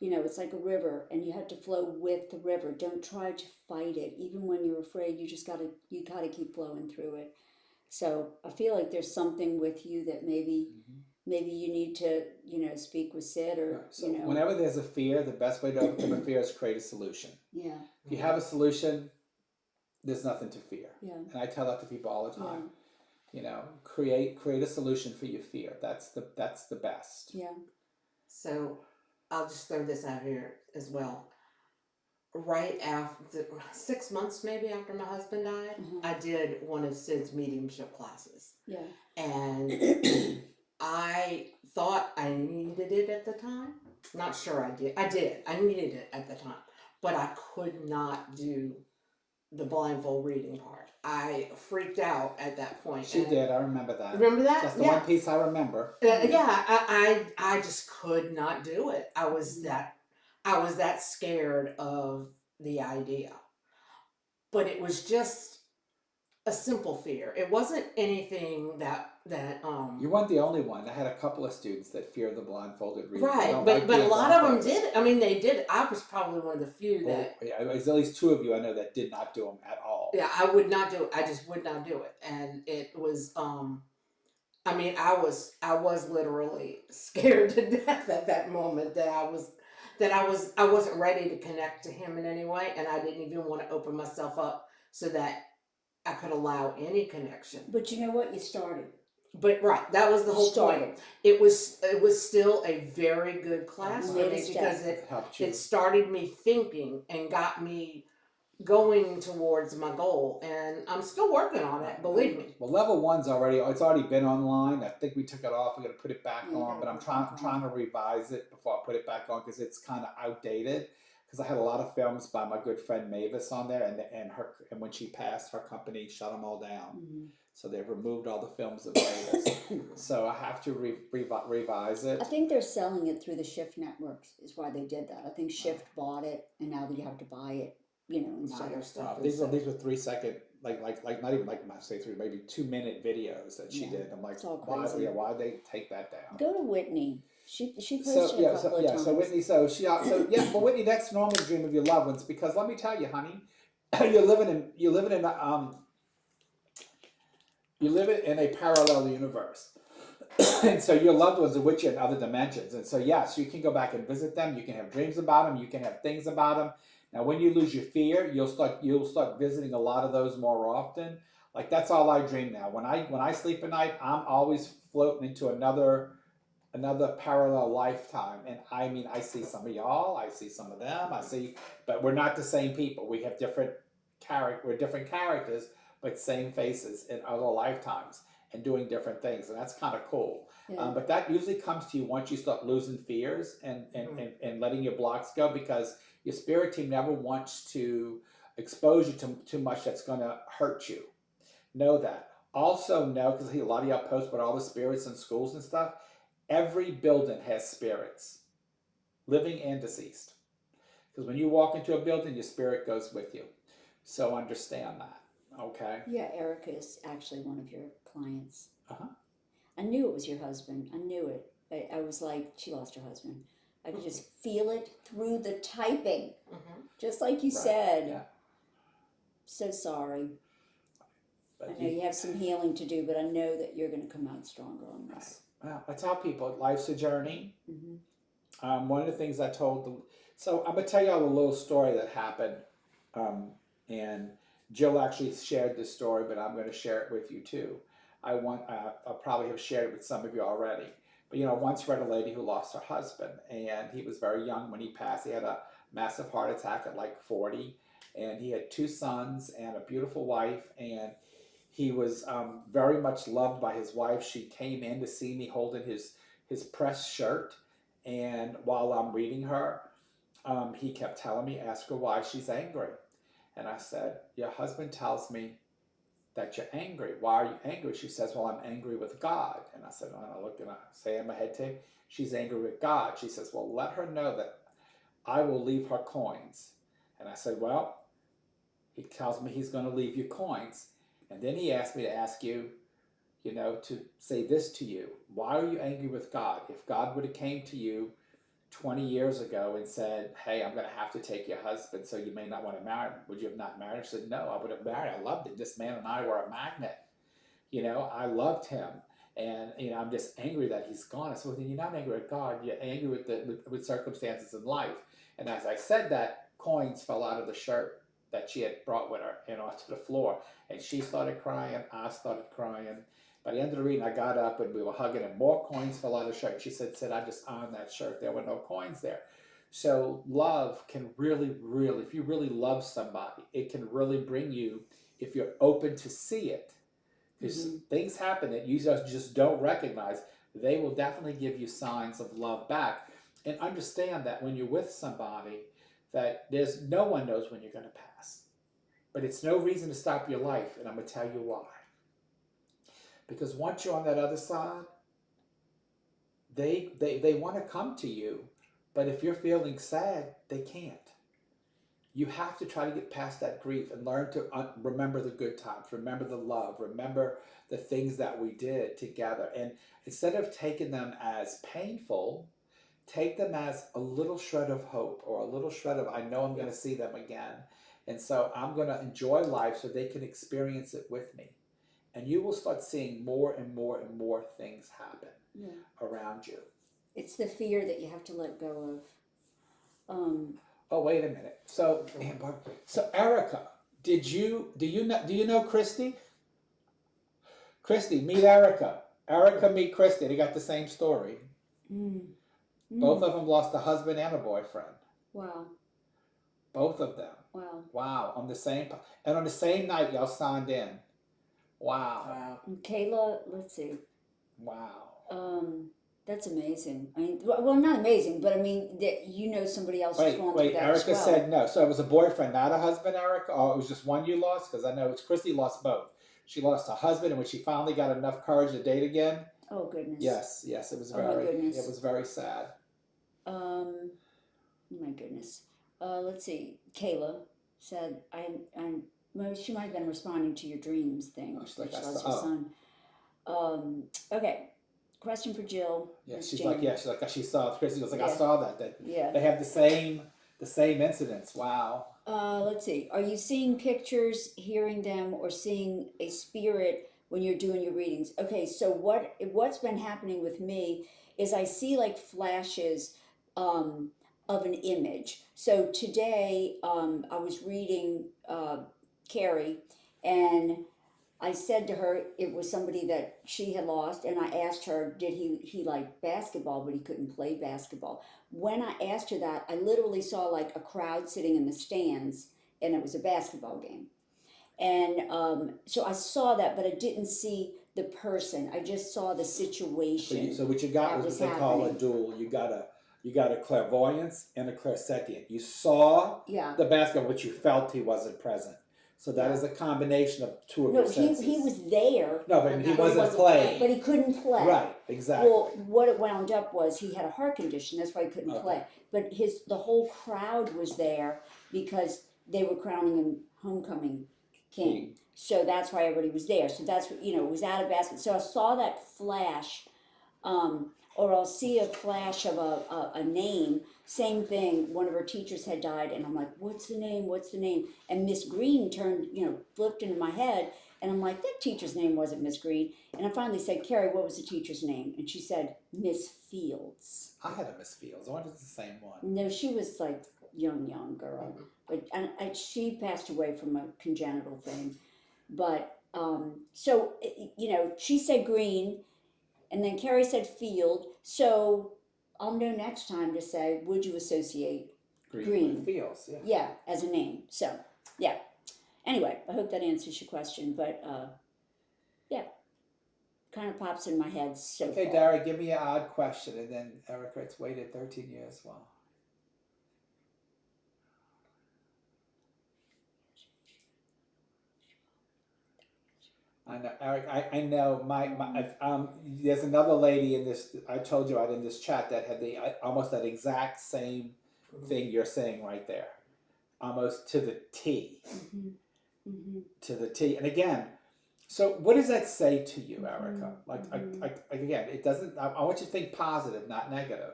it's like a river, and you have to flow with the river. Don't try to fight it, even when you're afraid. You gotta keep flowing through it. So I feel like there's something with you that maybe you need to speak with Sid, or So whenever there's a fear, the best way to overcome a fear is create a solution. yeah, If you have a solution, there's nothing to fear. yeah, And I tell that to people all the time. yeah, Create a solution for your fear. That's the best. yeah. So I'll just throw this out here as well. Right after 6 months, maybe after my husband died, I did one of Sid's mediumship classes, Yeah. and I thought I needed it at the time. Not sure I did. I did. I needed it at the time, but I could not do the blindfold reading part. I freaked out at that point. She did. I remember that. Remember that? That's the one piece I remember. Yeah, I just could not do it. I was that scared of the idea. But it was just a simple fear. It wasn't anything that You weren't the only one. I had a couple of students that fear the blindfolded reading. right, but a lot of them did. I mean, they did. I was probably one of the few that. Yeah, there's at least two of you I know that did not do them at all. Yeah, I would not do it. I just would not do it, and it was. I mean, I was literally scared to death at that moment that I wasn't ready to connect to him in any way, and I didn't even want to open myself up so that I could allow any connection. But you know what? You started. But right, that was the whole point. It was still a very good class for me because it started me thinking and got me going towards my goal, and I'm still working on it, believe me. Well, level one's it's already been online. I think we took it off. We're gonna put it back on, but I'm trying to revise it before I put it back on because it's kind of outdated. Because I had a lot of films by my good friend Mavis on there, and when she passed, her company shut them all down. Mm-hmm. So they've removed all the films of Mavis. So I have to revise it. I think they're selling it through the Shift networks. Is why they did that. I think Shift bought it, and now you have to buy it. Instead of stuff. These were 3 second, like not even like say 3, maybe 2 minute videos that she did. I'm like, why'd they take that down? Go to Whitney. She posted a couple of times. So Whitney, but Whitney, that's normal to dream of your loved ones because let me tell you, honey, you're living in a parallel universe. And so your loved ones are with you in other dimensions. And so yes, you can go back and visit them. You can have dreams about them. You can have things about them. Now, when you lose your fear, you'll start visiting a lot of those more often. Like that's all I dream now. When I sleep at night, I'm always floating into another parallel lifetime. And I mean, I see some of y'all, I see some of them, but we're not the same people. We have different characters, but same faces in other lifetimes and doing different things. And that's kind of cool. Yeah. But that usually comes to you once you start losing fears and letting your blocks go, because your spirit team never wants to expose you to too much that's going to hurt you. Know that. Also know, because a lot of y'all post about all the spirits in schools and stuff, every building has spirits, living and deceased. Because when you walk into a building, your spirit goes with you. So understand that, okay? Yeah, Erica is actually one of your clients. Uh-huh. I knew it was your husband. I knew it. I was like, she lost her husband. I could just feel it through the typing, just like you said. Yeah. So sorry. But I know you have some healing to do, but I know that you're going to come out stronger on this. Well, I tell people, life's a journey. One of the things I told them, so I'm going to tell you all a little story that happened, and Jill actually shared this story, but I'm going to share it with you too. I'll probably have shared it with some of you already. But, I once read a lady who lost her husband, and he was very young when he passed. He had a massive heart attack at like 40, and he had 2 sons and a beautiful wife, and He was very much loved by his wife. She came in to see me holding his pressed shirt, and while I'm reading her, he kept telling me, ask her why she's angry. And I said, your husband tells me that you're angry. Why are you angry? She says, well, I'm angry with God. And I said, and I look and I say in my head to him, she's angry with God. She says, well, let her know that I will leave her coins. And I said, well, he tells me he's going to leave you coins. And then he asked me to ask you, to say this to you. Why are you angry with God? If God would have came to you 20 years ago and said, hey, I'm going to have to take your husband, so you may not want to marry him, would you have not married him? She said, no, I would have married. I loved him. This man and I were a magnet. I loved him. And, I'm just angry that he's gone. I said, well, then you're not angry with God. You're angry with circumstances in life. And as I said that, coins fell out of the shirt that she had brought with her and onto the floor. And she started crying. I started crying. By the end of the reading, I got up and we were hugging, and more coins fell out of the shirt. She said, I just ironed that shirt. There were no coins there. So love can really, really, if you really love somebody, it can really bring you, if you're open to see it, because things happen that you just don't recognize, they will definitely give you signs of love back. And understand that when you're with somebody, that no one knows when you're going to pass. But it's no reason to stop your life, and I'm going to tell you why. Because once you're on that other side, they want to come to you, but if you're feeling sad, they can't. You have to try to get past that grief and learn to remember the good times, remember the love, remember the things that we did together. And instead of taking them as painful, take them as a little shred of hope, or a little shred of, I know I'm going to see them again. And so I'm going to enjoy life so they can experience it with me. And you will start seeing more and more and more things happen around you. It's the fear that you have to let go of. Oh, wait a minute. So Erica, do you know Christy? Christy, meet Erica. Erica, meet Christy. They got the same story. Both of them lost a husband and a boyfriend. Wow. Both of them. Wow. Wow. On the same night, y'all signed in. Wow. And Kayla, let's see. Wow. That's amazing. I mean, well, not amazing, but I mean, that somebody else is going through that Erica as well. said no. So it was a boyfriend, not a husband, Erica? Or it was just one you lost? Because I know it's Christy lost both. She lost a husband, and when she finally got enough courage to date again. Oh, goodness. Yes, it was it was very sad. My goodness. Let's see. Kayla said, well, she might have been responding to your dreams thing. Oh, she's like, she lost her son. Okay. Question for Jill. Yeah, she's like, she saw Christy was like, I saw that. Yeah. They have the same incidents. Wow. Let's see. Are you seeing pictures, hearing them, or seeing a spirit when you're doing your readings? Okay, so what's been happening with me is I see like flashes of an image. So today I was reading Carrie, and I said to her it was somebody that she had lost, and I asked her, did he like basketball, but he couldn't play basketball. When I asked her that, I literally saw like a crowd sitting in the stands, and it was a basketball game. And so I saw that, but I didn't see the person. I just saw the situation. So what you got was what they call a duel. You got a clairvoyance and a clairsentient. You saw the basketball, but you felt he wasn't present. So that is a combination of two of your senses. He was there. No, but he wasn't playing. But he couldn't play. Right, exactly. Well, what it wound up was he had a heart condition. That's why he couldn't play. But the whole crowd was there because they were crowning him homecoming king. So that's why everybody was there. So that's what, it was out of basket. So I saw that flash, or I'll see a flash of a name. Same thing, one of her teachers had died, and I'm like, what's the name? And Miss Green flipped into my head, and I'm like, that teacher's name wasn't Miss Green. And I finally said, Carrie, what was the teacher's name? And she said, Miss Fields. I had a Miss Fields. I wonder if it's the same one. No, she was like young girl. But she passed away from a congenital thing. But, so, she said Green, and then Carrie said Field. So I'll know next time to say, would you associate Green? Fields, yeah. Yeah, as a name. So, yeah. Anyway, I hope that answers your question. But Kind of pops in my head so Okay, far. Dara, give me an odd question, and then Erica, it's waited 13 years. Well, I know, Eric. I know there's another lady in this. I told you out in this chat that had the almost that exact same thing you're saying right there, almost to the T, to the T. And again, so what does that say to you, Erica? Like again, it doesn't. I want you to think positive, not negative.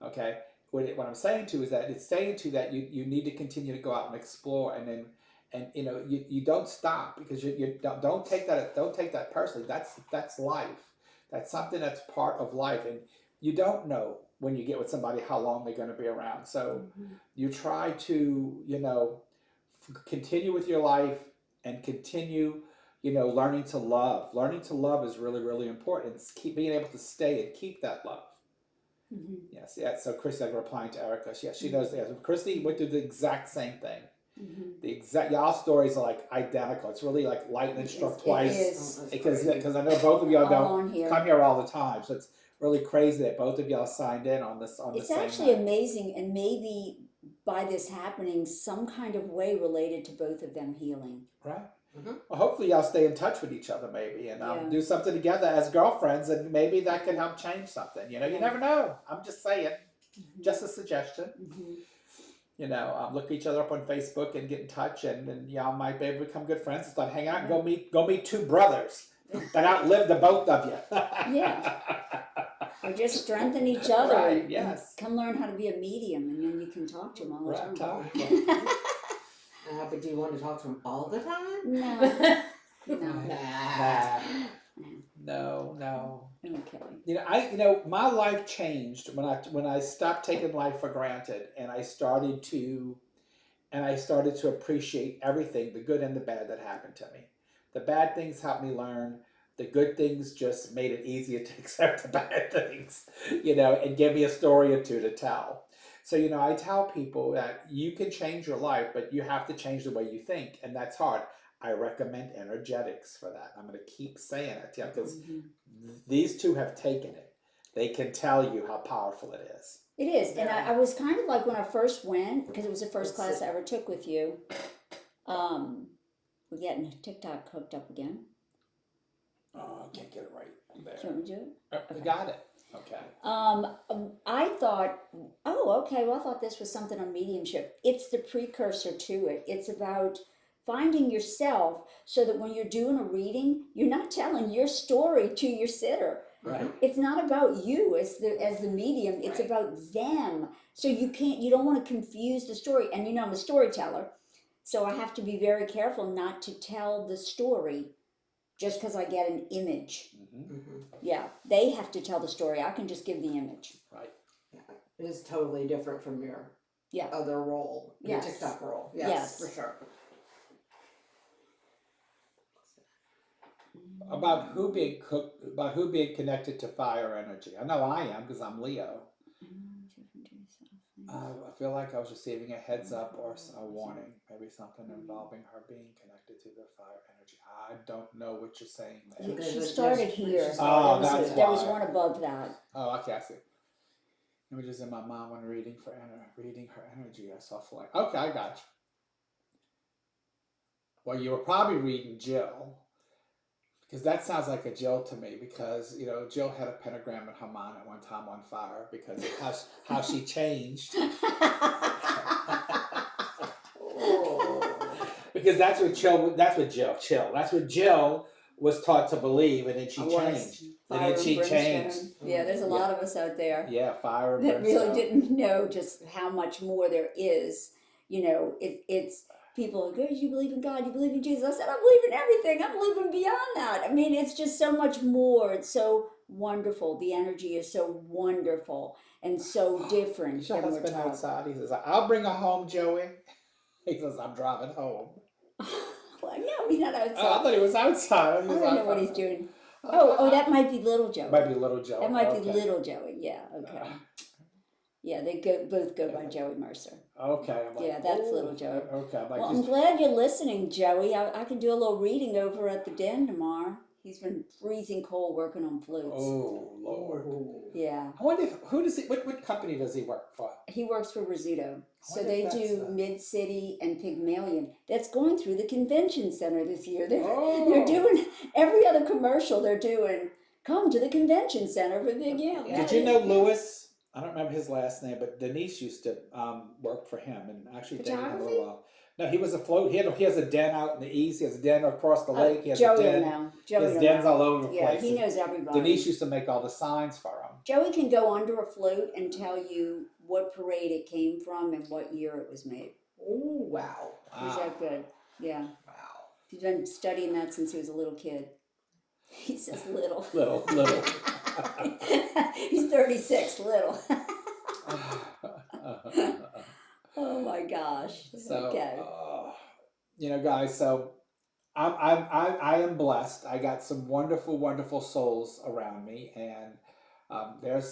Okay. What I'm saying to you is that it's saying to you that you need to continue to go out and explore, and then you don't stop, because you don't take that personally. That's life. That's something that's part of life, and you don't know when you get with somebody how long they're going to be around. So you try to continue with your life and continue learning to love. Learning to love is really, really important. It's being able to stay and keep that love. Yes, yeah. So Christy, I'm replying to Erica. She knows that. Christy went through the exact same thing. The exact, y'all stories are like identical. It's really like lightning struck twice, because I know both of y'all don't come here all the time, so it's really crazy that both of y'all signed in on this. It's actually amazing, and maybe by this happening, some kind of way related to both of them healing. Right. Well, hopefully y'all stay in touch with each other, maybe, and do something together as girlfriends, and maybe that can help change something. You never know. I'm just saying, just a suggestion. Look each other up on Facebook and get in touch, and y'all might be able to become good friends and start hanging out and go meet two brothers that outlive the both of you. Yeah. Or just strengthen each other. Right, yes. Come learn how to be a medium, and then you can talk to them all the time. But do you want to talk to him all the time? No. No. Okay. My life changed when I stopped taking life for granted, and I started to appreciate everything, the good and the bad, that happened to me. The bad things helped me learn. The good things just made it easier to accept the bad things, and give me a story or two to tell. So, I tell people that you can change your life, but you have to change the way you think, and that's hard. I recommend energetics for that. I'm going to keep saying it, because these two have taken it. They can tell you how powerful it is. It is, and I was kind of like when I first went, because it was the first class I ever took with you. We're getting TikTok hooked up again. Oh, I can't get it right there. Do you want me to do it? We got it. Okay. I thought, I thought this was something on mediumship. It's the precursor to it. It's about finding yourself, so that when you're doing a reading, you're not telling your story to your sitter. Right. It's not about you as the medium. It's about them. So you don't want to confuse the story. And I'm a storyteller, so I have to be very careful not to tell the story just because I get an image. Yeah, they have to tell the story. I can just give the image. Right. It is totally different from your other role, your TikTok role. Yes, for sure. About who being connected to fire energy. I know I am, because I'm Leo. I feel like I was receiving a heads up or a warning, maybe something involving her being connected to the fire energy. I don't know what you're saying there. She started here. Oh, that's there was why. one above that. Oh, okay, I see. Images in my mind when reading her energy. I saw flight. Okay, I got you. Well, you were probably reading Jill, because that sounds like a Jill to me, because Jill had a pentagram in her mind at one time on fire, because of how she changed. Because that's what Jill was taught to believe, and then she changed. And then she changed. Yeah, there's a lot of us out there. Yeah, fire and that brimstone. really didn't know just how much more there is. It's people go, you believe in God, you believe in Jesus. I said, I believe in everything. I believe in beyond that. I mean, it's just so much more. It's so wonderful. The energy is so wonderful and so different. Is your husband outside? He says, I'll bring her home, Joey. He says, I'm driving home. Well, no, he's not outside. Oh, I thought he was outside. I don't know what he's doing. Oh, that might be little Joey. Might be little Joey. That might be little Joey. Yeah, okay. Yeah, they both go by Joey Mercer. Okay. I'm like, yeah, that's little Joey. Okay. I'm like, well, I'm glad you're listening, Joey. I can do a little reading over at the den tomorrow. He's been freezing cold working on flutes. Oh Lord. Yeah. I wonder what company does he work for? He works for Rizzuto. So wonder they if that's do the- Mid-City and Pygmalion. That's going through the convention center this year. They're Oh. doing every other commercial they're doing. Come to the convention center for Big Yam. Did you know Lewis? I don't remember his last name, but Denise used to work for him and actually dated him a Photography? little while. No, he was afloat. He has a den out in the east. He has a den across the lake. He has a Joey will den. know. He Joey has will dens know. all over the Yeah, place. he knows everybody. Denise used to make all the signs for him. Joey can go under a float and tell you what parade it came from and what year it was made. Oh wow. He's that good. Yeah. Wow. He's been studying that since he was a little kid. He says little. Little. He's 36, little. Oh my gosh. So, Okay. guys, so I am blessed. I got some wonderful souls around me, and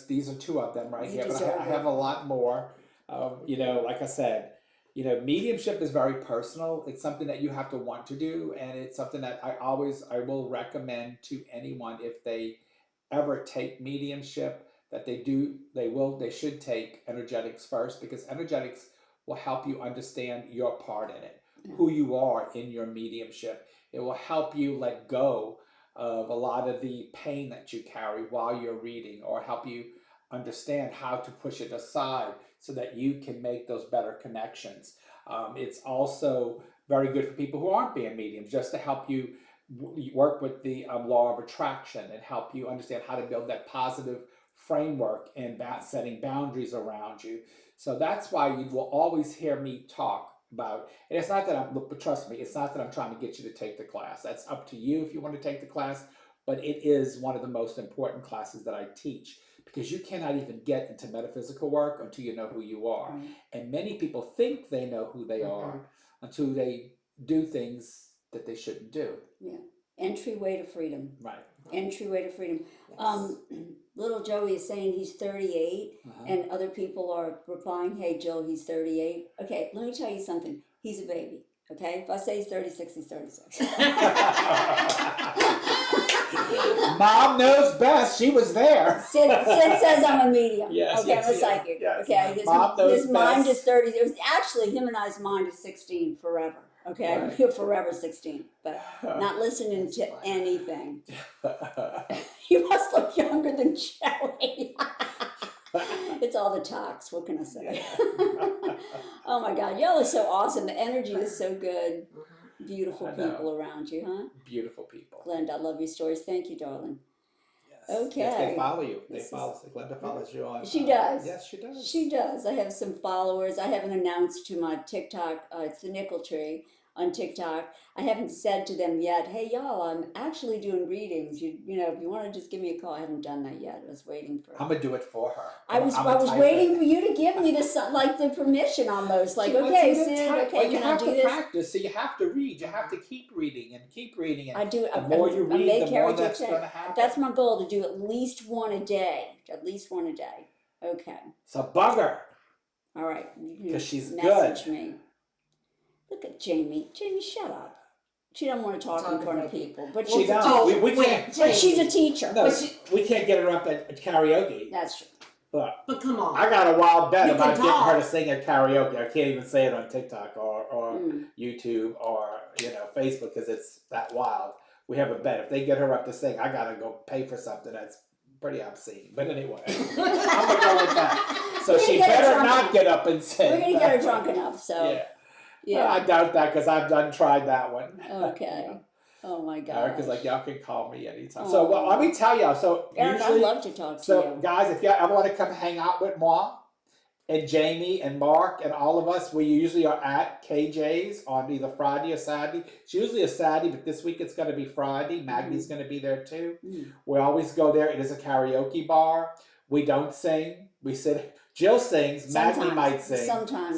these are two of them right You here. But deserve I it. have a lot more. Like I said, mediumship is very personal. It's something that you have to want to do, and it's something that I will recommend to anyone if they ever take mediumship, that they should take energetics first, because energetics will help you understand your part in it, who you are in your mediumship. It will help you let go of a lot of the pain that you carry while you're reading, or help you understand how to push it aside so that you can make those better connections. It's also very good for people who aren't being mediums, just to help you work with the law of attraction and help you understand how to build that positive framework and setting boundaries around you. So that's why you will always hear me talk about, and it's not that but trust me, it's not that I'm trying to get you to take the class. That's up to you if you want to take the class, but it is one of the most important classes that I teach, because you cannot even get into metaphysical work until you know who you are. Right. And many people think they know who they are until they do things that they shouldn't do. Yeah. Entryway to freedom. Right. Entryway to freedom. Yes. Little Joey is saying he's 38, and other people are replying, hey, Jill, he's 38. Okay, let me tell you something. He's a baby, okay? If I say he's 36, he's 36. Mom knows best. She was there. Sid says I'm a medium. Yes, okay, yes, I'm a yes, psychic. yes. Okay, Mom knows his mind best. is 30. It was actually him and I's mind is 16 forever. Okay, Right. we're forever 16, but not listening That's to funny. anything. You must look younger than Joey. It's all the talks. What can I say? Oh my God, y'all are so awesome. The energy is so good. Beautiful I know. people around you, huh? Beautiful people. Glenda, I love your stories. Thank you, darling. Yes. Okay. Yes, they follow you. They This is- follow. Glenda follows you on. She does. Yes, she does. She does. I have some followers. I haven't announced to my TikTok. It's the Nickel Tree on TikTok. I haven't said to them yet, hey, y'all, I'm actually doing readings. You know, if you want to just give me a call. I haven't done that yet. I was waiting for I'm gonna do it for her. I was I'm gonna type waiting it. for you to give me the permission almost. Like, She wants okay, you to Sid, type. okay, Well, you can I have do to this? practice, so you have to read. You have to keep reading and keep reading. And I do. the more you I read, make the more character that's check. going to happen. That's my goal, to do at least one a day. At least one a day. Okay. So bug her. All right. You can 'Cause she's message good. me. Look at Jamie. Jamie, shut up. She doesn't want to talk in front of people, but She she's a don't. teacher. We can't. But she's a teacher. No, But we can't get her up at karaoke. That's true. But But come on. I got a wild bet You about can getting her talk. to sing at karaoke. I can't even say it on TikTok or Mm. YouTube or Facebook, because it's that wild. We have a bet. If they get her up to sing, I gotta go pay for something that's pretty obscene. But anyway, I'm gonna go with that. So We're she gonna get her better drunk. not get up and sing. We're going to get her drunk enough, so. Yeah. Yeah. I doubt that, because I've tried that one. Okay. Oh my God. Erica's like, y'all can call me anytime. So well, let me tell y'all. So Eric, usually, I'd love to talk to so you. guys, if y'all ever want to come hang out with moi and Jamie and Mark and all of us, we usually are at KJ's on either Friday or Saturday. It's usually a Saturday, but this week it's going to be Friday. Magnie's going to be there too. Mm. We always go there. It is a karaoke bar. We don't sing. We sit. Jill sings. Maggie Sometimes. might sing.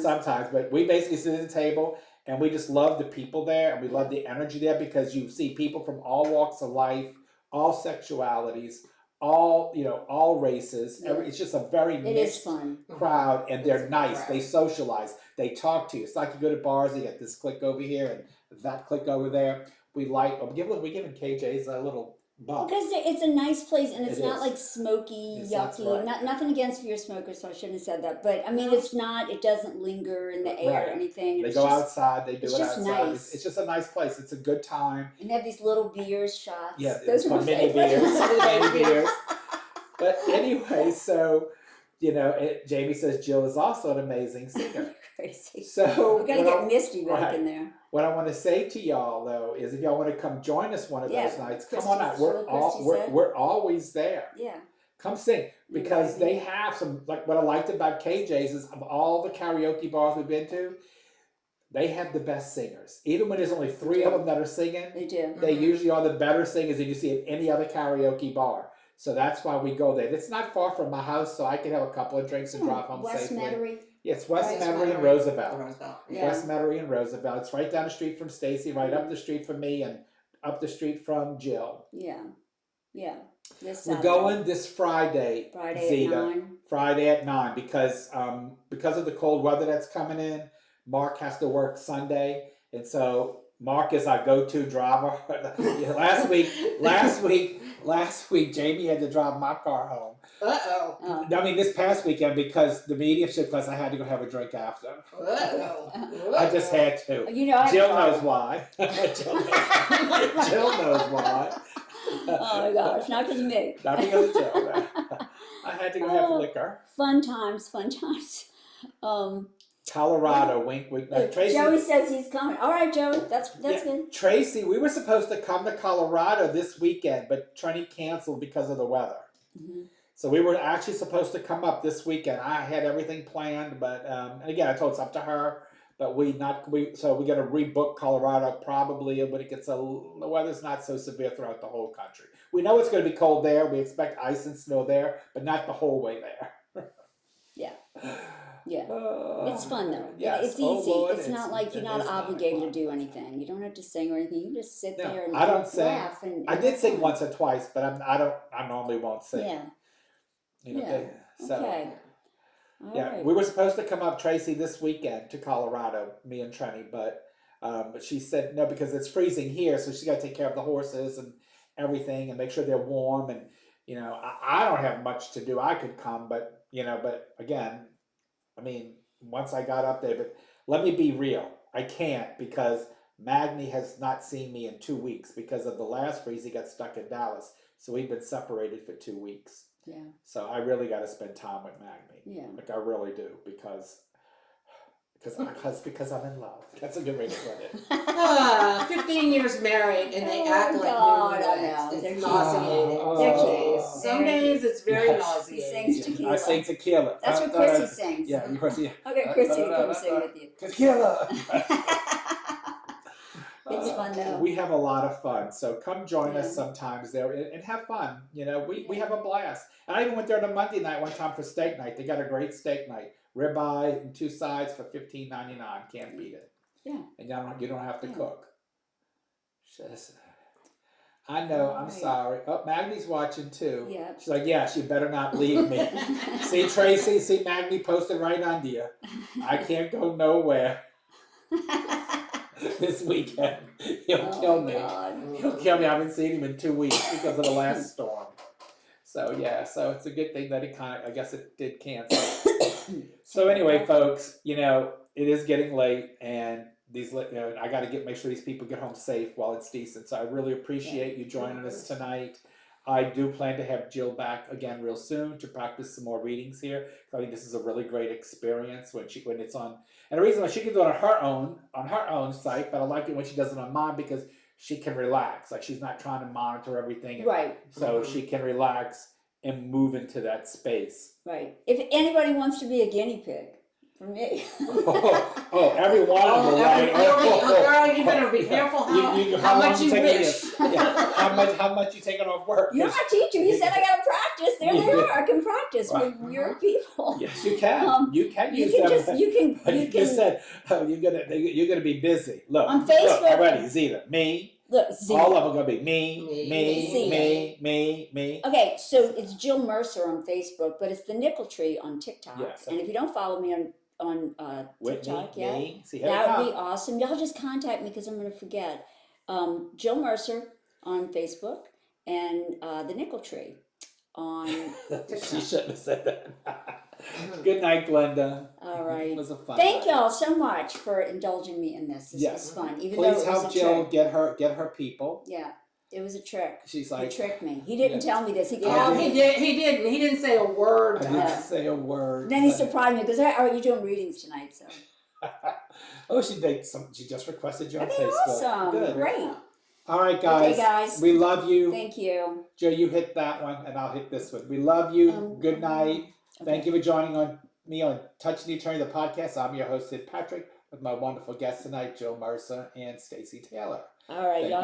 Sometimes, but we basically sit at the table and we just love the people there, and we love the energy there, because you see people from all walks of life, all sexualities, all races. Yeah. It's just a very It is mixed fun. crowd, and they're It's a nice. crowd. They socialize. They talk to you. It's like you go to bars. You get this click over here and that click over there. We giving KJ's a little But Because it's a nice place and it's It not is. like smoky, That's yucky. right. Nothing against if you're a smoker, so I shouldn't have said that. But I mean, it's not. It doesn't linger in the air Right. or anything. they It's go just, outside, they do it's it just outside. nice. It's just a nice place. It's a good time. And they have these little beers, shots. Yeah, Those it's are my called mini favorite. beers. Mini beers. But anyway, so Jamie says Jill is also an amazing singer. Crazy. So We're gonna what get Misty back right. in there. What I want to say to y'all though is, if y'all want to come join us one of Yeah, those nights, come Christy- on out. what Christy said. We're always there. Yeah. Come sing, because Maybe. they have some, like what I liked about KJ's is, of all the karaoke bars we've been to, they have the best singers. Even when there's only 3 of them that are singing, They do. they Mhm. usually are the better singers than you see at any other karaoke bar. So that's why we go there. It's not far from my house, so I can have a couple of drinks and drive home West safely. Metairie. Yeah, it's West West Metairie and Metairie. Roosevelt. Roosevelt. Yeah. West Metairie and Roosevelt. It's right down the street from Stacy, right up the street from me, and up the street from Jill. Yeah. Yeah. This We're Saturday. going this Friday, Friday Zeta. at 9. Friday at 9, because of the cold weather that's coming in. Mark has to work Sunday, and so Mark is our go-to driver. last week, Jamie had to drive my car home. Uh-oh. Oh. I mean, this past weekend, because the mediumship class, I had to go have a drink after. Uh-oh. I just had to. You know, I Jill knows why. Jill knows why. Oh my gosh, not because of me. Not because of Jill. I had to go have Oh. liquor. Fun times, fun times. Colorado, wink, wink. No, Tracy, Joey says he's coming. All right, Joey, that's Yeah. good. Tracy, we were supposed to come to Colorado this weekend, but Trini canceled because of the weather. Mhm. So we were actually supposed to come up this weekend. I had everything planned, but and again, I told it's up to her. But so we're gonna rebook Colorado probably when it gets the weather's not so severe throughout the whole country. We know it's gonna be cold there. We expect ice and snow there, but not the whole way there. Yeah. Yeah. Uh, It's fun though. Yes. It's easy. Oh, Lord, it's not like you're it not is obligated fun. to do anything. You don't have to sing or anything. You can just sit No, there and I don't sing. laugh. And I did have sing fun. once or twice, but I normally won't sing. Yeah. Yeah. So. Okay. All Yeah, right. we were supposed to come up, Tracy, this weekend to Colorado, me and Trenny, but she said no because it's freezing here, so she's got to take care of the horses and everything and make sure they're warm. And I don't have much to do. I could come, but again, I mean, once I got up there, but let me be real, I can't because Magni has not seen me in 2 weeks because of the last freeze. He got stuck in Dallas, so we've been separated for 2 weeks. Yeah. So I really got to spend time with Magni. Yeah. Like I really do because I'm in love. That's a good way to put it. 15 years married and they Oh, act like God, I newlyweds. know. It's They're cute. nauseating. Oh. Some They're days. cute. Some They're days it's very Yes. He nauseating. sings tequila. I sing tequila. That's what Chrissy sings. Yeah, you Chrissy. Okay, Chrissy to come sing with you. Tequila. It's fun though. We have a lot of fun, so come join us Yeah. sometimes there and have fun. We have a blast. And I even went there on a Monday night one time for steak night. They got a great steak night, ribeye and 2 sides for $15.99. Can't beat it. Yeah. And you don't have to Yeah. cook. Just, I know. I'm Right. sorry. Oh, Magni's watching too. Yeah. She's like, yeah, she better not leave me. See Tracy, see Magni posted right under you. I can't go nowhere this weekend. He'll kill me. God. He'll kill me. I haven't seen him in 2 weeks because of the last storm. So so it's a good thing that I guess it did cancel. So anyway, folks, it is getting late, and I got to make sure these people get home safe while it's decent. So I really appreciate you joining us tonight. I do plan to have Jill back again real soon to practice some more readings here. I think this is a really great experience when it's on. And the reason why she can do it on her own site, but I like it when she does it on mine because she can relax. Like she's not trying to monitor everything. Right. So she can relax and move into that space. Right. If anybody wants to be a guinea pig, for me. Every one of them, right? Girl, you better be careful how much you wish. How much you taking off work? You're my teacher. You said I got to practice. There they are. I can practice Right. with your people. Yes, you can. You can You use can them. just, you But you can, just said you're gonna be busy. Look, On Facebook- Look, already, it's either me. look, Z. All of them are gonna be me, Me, me, me. Okay, so it's Jill Mercer on Facebook, but it's the Nickel Tree on TikTok. Yes. And if you don't follow me on Whitney, TikTok yet, me. See, here that it would be comes. awesome. Y'all just contact me because I'm going to forget. Jill Mercer on Facebook and the nickel tree on. She shouldn't have said that. Good night, Glenda. All right. It was a fun Thank night. y'all so much for indulging me in this. This Yes. was fun, even Please though it help was a Jill trick. get her people. Yeah, it was a trick. She's He like, tricked me. He didn't Yeah. tell me this. He gave No, me. he didn't say a word. I to didn't us. say a word. Then he surprised me because, "Oh, you're doing readings tonight." So Oh, she just requested you on okay, Facebook. awesome, Good. great. All right, guys. Okay, guys. We love you. Thank you. Joe, you hit that one, and I'll hit this one. We love you. Good night. Thank you for joining me on Touching the Attorney, the podcast. I'm your host, Sid Patrick, with my wonderful guests tonight, Joe Mercer and Stacey Taylor. All right, Thank y'all.